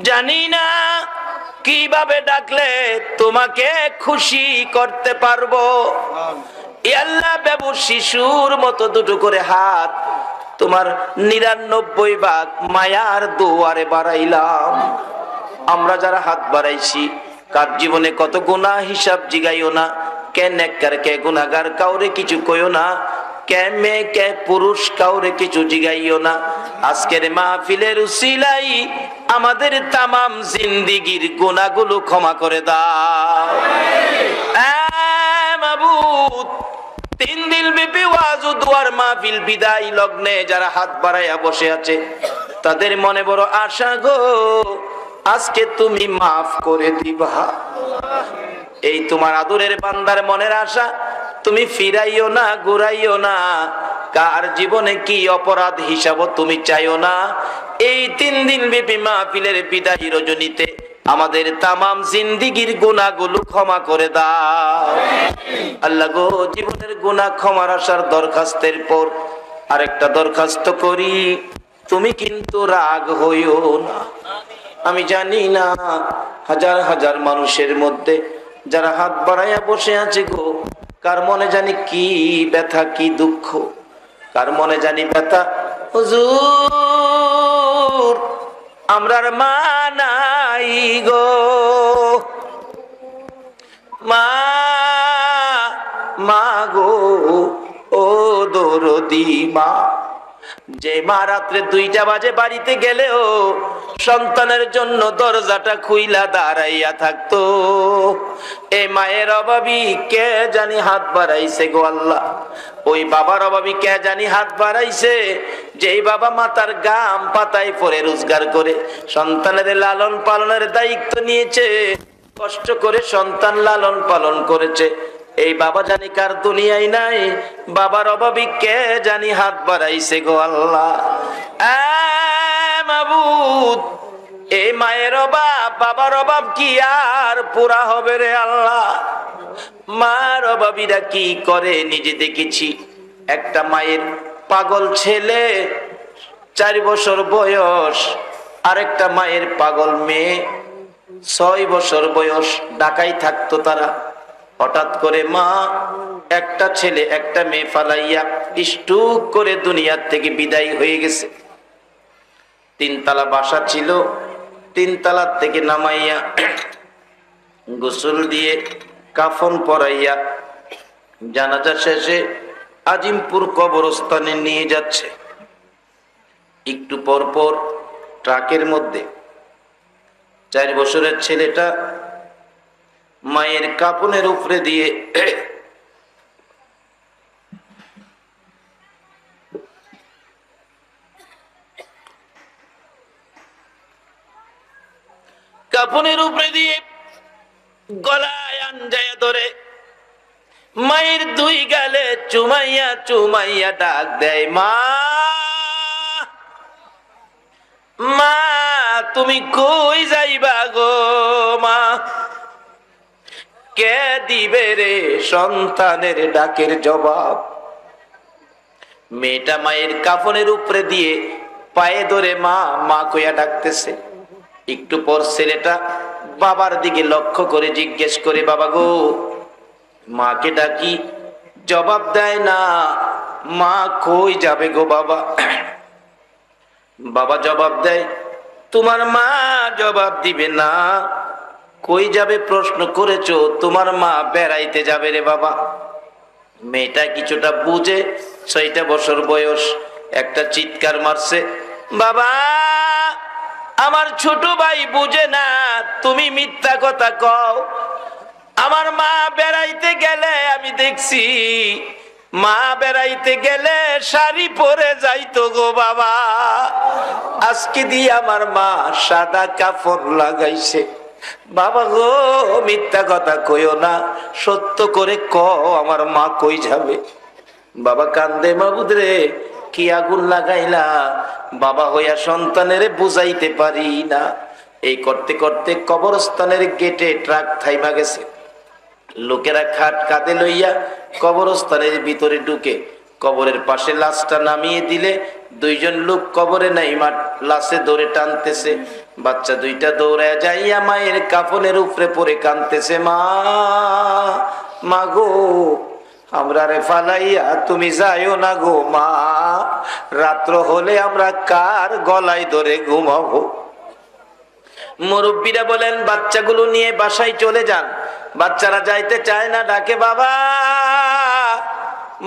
Speaker 3: জানি না কিভাবে ডাকলে তোমাকে খুশি করতে পারবো। এ আল্লাহ, বেবুর শিশুর মতো দুটো করে হাত তোমার 99 ভাগ মায়ার দুয়ারে বাড়াইলাম। আমরা যারা হাত বাড়াইছি, কার জীবনে কত গুনাহ হিসাব জিগাইও না, কে নেককার কে গুনাহগার কাউরে কিছু কইও না, কে মেয়ে কে পুরুষ কাউরে কিছু জিগাইও না। আজকের মাহফিলের উসিলাই আমাদের তামাম জিন্দেগীর গুনাহগুলো ক্ষমা করে দাও। মাবুদ, 3 দিন ব্যাপী ওয়াজ ও দুয়ার মাহফিল বিদায় লগ্নে যারা হাত বাড়াইয়া বসে আছে, তাদের মনে বড় আশা গো, আজকে তুমি মাফ করে দিবা। এই তোমার আদরের বান্দার মনের আশা, তুমি ফিরাইও না, ঘুরাইও না। কার জীবনে কি অপরাধ হিসাব তুমি চাইও না। এই 3 দিন ব্যাপী মাহফিলের বিদায়ী রজনীতে আমাদের তামাম জিন্দেগীর গুনাহগুলো ক্ষমা করে দাও। আল্লাহ গো, জীবনের গুনাহ ক্ষমার আশার দরখাস্তের পর আরেকটা দরখাস্ত করি, তুমি কিন্তু রাগ হইও না। আমি জানি না হাজার হাজার মানুষের মধ্যে যারা হাত বাড়াইয়া বসে আছে গো, কার মনে জানি কি ব্যথা, কি দুঃখ, কার মনে জানি ব্যথা। হুজুর, আমরার মা নাই গো, মা গো, ও দরদি মা। যে মা রাত্রে 2টা বাজে বাড়িতে গেলেও সন্তানের জন্য দরজাটা খুইলা দাঁড়াইয়া থাকতো। এই মায়ের অভাবী কে জানি হাত বাড়াইছে গো আল্লাহ। ওই বাবার অভাবী কে জানি হাত বাড়াইছে, যেই বাবা মাতার গাম পাতায় পরে রোজগার করে সন্তানের লালন পালনের দায়িত্ব নিয়েছে, কষ্ট করে সন্তান লালন পালন করেছে। এই বাবা জানি কার দুনিয়ায় নাই, বাবার অভাবী কে জানি হাত বাড়াইছে গো আল্লাহ। মাবুদ, এই মায়ের অভাব, বাবার অভাব কি আর পুরা হবে রে আল্লাহ? মার অভাবীরা কি করে নিজে দেখেছি। একটা মায়ের পাগল ছেলে 4 বছর বয়স, আরেকটা মায়ের পাগল মেয়ে 6 বছর বয়স। ঢাকায় থাকতো তারা। হঠাৎ করে মা একটা ছেলে একটা মেয়ে ফালাইয়া স্ট্রোক করে দুনিয়ার থেকে বিদায় হয়ে গেছে। 3 তলা বাসা ছিল, 3 তলার থেকে নামাইয়া গোসল দিয়ে কাফন পরাইয়া জানাজা শেষে আজিমপুর কবরস্থানে নিয়ে যাচ্ছে। একটু পর পর ট্রাকের মধ্যে 4 বছরের ছেলেটা মায়ের কাফনের উপরে দিয়ে কাফনের উপরে দিয়ে গলায় আঞ্জায়া ধরে মায়ের 2 গালে চুমাইয়া চুমাইয়া ডাক দেয়, মা মা তুমি কই যাইবা গো মা? কে দিবে রে সন্তানের ডাকের জবাব? মেয়েটা মায়ের কাফনের উপরে দিয়ে পায়ে ধরে মা মা কইয়া ডাকতেছে। একটু পর ছেলেটা বাবার দিকে লক্ষ্য করে জিজ্ঞেস করে, বাবা গো মাকে ডাকি, জবাব দেয় না। মা কই যাবে গো বাবা? বাবা জবাব দেয়, তোমার মা জবাব দিবে না। কই যাবে প্রশ্ন করেছো? তোমার মা বেড়াইতে যাবে রে বাবা। মেয়েটা কিছুটা বুঝে, 6টা বছর বয়স, একটা চিৎকার মারছে, বাবা আমার ছোট ভাই বুঝে না, তুমি মিথ্যা কথা কও। আমার মা বেড়াইতে গেলে আমি দেখছি, মা বেড়াইতে গেলে শাড়ি পরে যাইতো গো বাবা। আজকে দিয়ে আমার মা সাদা কাপড় লাগাইছে। বাবা গো মিথ্যা কথা কইও না, সত্য করে কও আমার মা কই যাবে? বাবা কান্দে, মাবুদ রে কি আগুন লাগাইলা, বাবা হইয়া সন্তানের বুঝাইতে পারি না। এই করতে করতে কবরস্থানের গেটে ট্রাক থাইমা গেছে। লোকেরা খাট কাঁধে লইয়া কবরস্থানের ভিতরে ঢুকে কবরের পাশে লাশটা নামিয়ে দিলে 2 জন লোক কবরে নাইমা লাশে ধরে টানতেছে। বাচ্চা 2টা দৌড়ায় যাইয়া মায়ের কাফনের উপরে পড়ে কাঁদতেছে, মা মা গো আমরা রে ফালাইয়া তুমি যাইও না গো মা, রাত্র হলে আমরা কার গলায় ধরে ঘুমাবো? মুরব্বীরা বলেন বাচ্চাগুলো নিয়ে বাসায় চলে যান। বাচ্চারা যাইতে চায় না, ডাকে, বাবা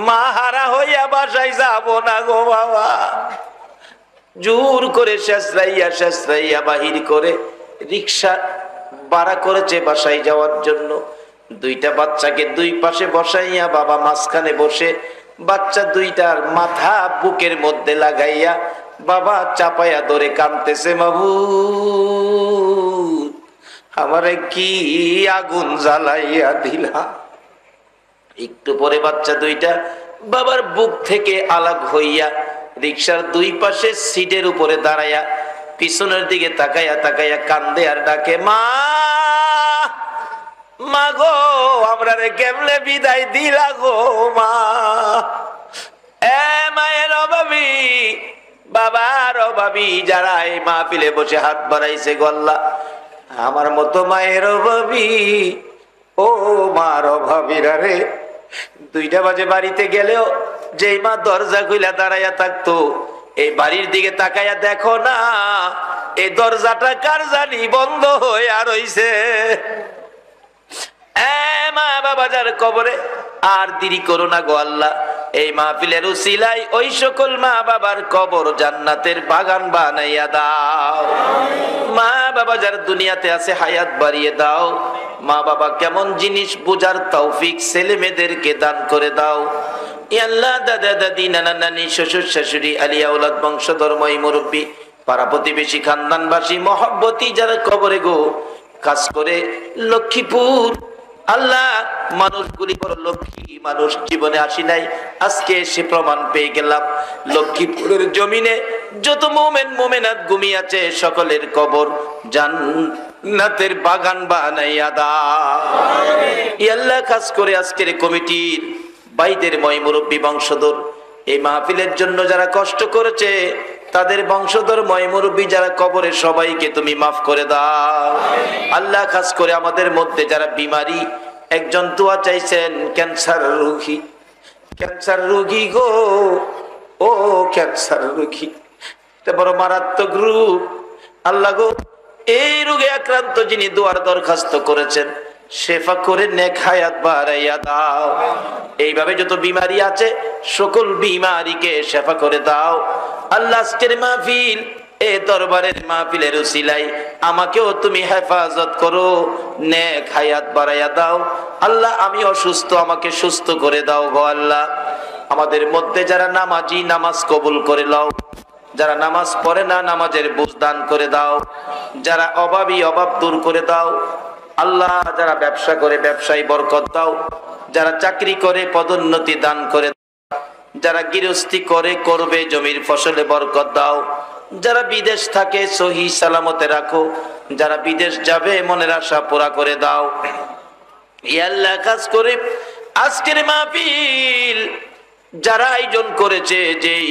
Speaker 3: মা হারা হইয়া বাসায় যাব না গো বাবা। জোর করে শেষরাইয়া বাহির করে রিক্সা ভাড়া করেছে বাসায় যাওয়ার জন্য। 2টা বাচ্চাকে 2 পাশে বসাইয়া বাবা মাঝখানে বসে বাচ্চা 2টার মাথা বুকের মধ্যে লাগাইয়া বাবা চাপাইয়া ধরে কাঁদতেছে, মাবুদ আমারে কি আগুন জ্বালাইয়া দিলা। একটু পরে বাচ্চা 2টা বাবার বুক থেকে আলাগ হইয়া রিক্সার 2 পাশে সিটের উপরে দাঁড়াইয়া পিছনের দিকে তাকাইয়া তাকাইয়া কান্দে আর ডাকে, মা মা গো আমরা রে কেমনে বিদায় দিলা গো মা। এ মায়ের অভাবী, বাবার অভাবী যারা এই মাহফিলে বসে হাত বাড়াইছে গল্লা, আমার মতো মায়ের অভাবী, ও মার অভাবীরা রে, 2টা বাজে বাড়িতে গেলেও যেই মা দরজা খুইলা দাঁড়াইয়া থাকতো, এই বাড়ির দিকে তাকাইয়া দেখো না এই দরজাটা কার জানি বন্ধ হয়ে রইছে। মা বাবা যার কবরে আর দেরি করো না গো আল্লাহ, এই মাহফিলের উসিলায় ওই সকল মা বাবার কবর জান্নাতের বাগান বানাইয়া দাও। মা বাবা যার দুনিয়াতে আছে হায়াত বাড়িয়ে দাও। মা বাবা কেমন জিনিস বোঝার তৌফিক ছেলে মেয়েদেরকে দান করে দাও। আল্লাহ দাদা দাদি নানা নানি শ্বশুর শাশুড়ি আলিয়া ওলাদ বংশধর মই মুরব্বী পাড়া প্রতিবেশী খানদানবাসী মহব্বতী যারা কবরে গো, খাস করে লক্ষ্মীপুর আল্লাহ মানুষগুলি বড় লক্ষ্মী মানুষ, জীবনে আসি নাই, আজকে সে প্রমাণ পেয়ে গেলাম। লক্ষ্মীপুরের জমিনে যত মোমেন মোমেনাত ঘুমিয়ে আছে সকলের কবর জান্নাতের বাগান বানাইয়া দাও। আল্লাহ খাস করে আজকের কমিটির ভাইদের মই মুরব্বী বংশধর এই মাহফিলের জন্য যারা কষ্ট করেছে, তাদের বংশধর মুরব্বী যারা কবরে, সবাইকে তুমি মাফ করে দাও আল্লাহ। খাস করে আমাদের মধ্যে যারা বিমারি, একজন দোয়া চাইছেন ক্যান্সার রোগী, ক্যান্সার রোগী গো, ও ক্যান্সার রোগী, এটা বড় মারাত্মক রোগ আল্লাহ গো। এই রোগে আক্রান্ত যিনি দোয়ার দরখাস্ত করেছেন, শেফা করে নেক হায়াত বাড়াইয়া দাও। এইভাবে যত বিমারি আছে, সকল বিমারিকে শেফা করে দাও আল্লাহ। আজকের মাহফিল, এ দরবারের মাহফিলের উসিলাই আমাকেও তুমি হেফাজত করো, নেক হায়াত বাড়াইয়া দাও আল্লাহ। আমি অসুস্থ, আমাকে সুস্থ করে দাও গো আল্লাহ। আমাদের মধ্যে যারা নামাজি, নামাজ কবুল করে নাও। যারা নামাজ পড়ে না, নামাজের বুঝ দান করে দাও। যারা অভাবী, অভাব দূর করে দাও আল্লাহ। যারা ব্যবসা করে, ব্যবসায় বরকত দাও। যারা চাকরি করে, পদোন্নতি দান করে দাও। যারা গৃহস্থী করে, করবে, জমির ফসলে বরকত দাও। যারা বিদেশ থাকে, সহি সালামতে রাখো। যারা বিদেশ যাবে, মনের আশা পুরা করে দাও ইয়া আল্লাহ। কাজ করে আজকের মাহফিল যারা আয়োজন করেছে, যেই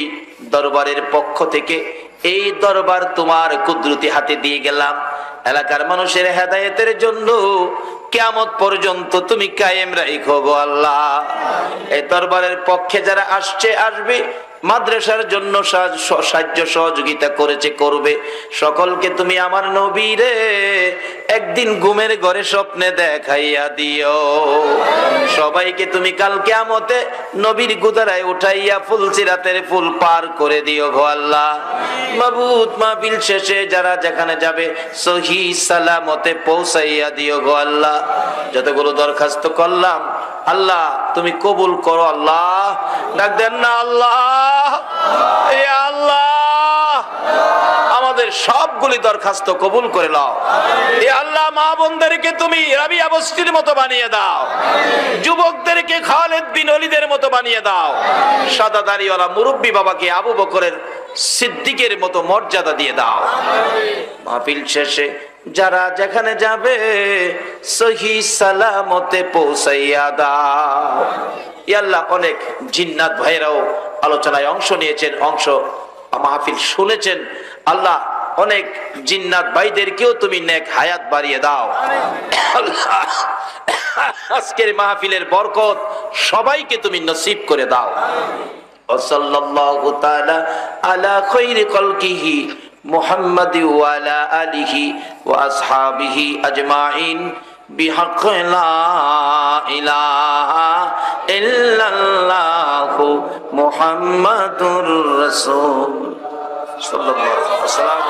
Speaker 3: দরবারের পক্ষ থেকে, এই দরবার তোমার কুদরতি হাতে দিয়ে গেলাম। এলাকার মানুষের হেদায়েতের জন্য কিয়ামত পর্যন্ত তুমি কায়েম রাখো গো আল্লাহ। এই দরবারের পক্ষে যারা আসছে, আসবে, মাদ্রাসার জন্য সাহায্য সহযোগিতা করেছে, করবে, সকলকে তুমি আমার নবীরে একদিন ঘুমের ঘরে স্বপ্নে দেখাইয়া দিও। সবাইকে তুমি কাল কিয়ামতে নবীর গুদারায় উঠাইয়া ফুলসিরাতের ফুল পার করে দিও গো আল্লাহ। মাবুদ, মাহফিল শেষে যারা যেখানে যাবে, সহি সালামতে পৌঁছাইয়া দিও গো আল্লাহ। যতগুলো দরখাস্ত করলাম আল্লাহ, তুমি কবুল করো আল্লাহ। ডাক দেন না আল্লাহ, এ আল্লাহ, আমাদের সবগুলি দরখাস্ত কবুল করে নাও। এ আল্লাহ, মা বোনদেরকে তুমি রাবিয়া বস্তির মতো বানিয়ে দাও। যুবকদেরকে খালেদ বিন ওলীদের মতো বানিয়ে দাও। সাদা দাড়িওয়ালা মুরব্বী বাবাকে আবু বকরের সিদ্দিকের মতো মর্যাদা দিয়ে দাও। মাহফিল শেষে যারা যেখানে যাবে, সহি সালামতে পৌঁছাইয়া দাও ইয়া আল্লাহ। অনেক জিন্নাত ভাইরাও আলোচনায় অংশ নিয়েছেন, অংশ মাহফিল শুনেছেন আল্লাহ। অনেক জিন্নাত ভাইদেরকেও তুমি নেক হায়াত বাড়িয়ে দাও আল্লাহ। আজকের মাহফিলের বরকত সবাইকে তুমি নসিব করে দাও। সাল্লাল্লাহু তাআলা আলা খায়রি খালকিহি মুহাম্মাদ ওয়া আলা আলিহি ওয়া আসহাবিহি আজমাইন বিহাক্ক লা ইলাহা ইল্লাল্লাহু মুহাম্মাদুর রাসূল সাল্লাল্লাহু আলাইহি ওয়াসাল্লাম।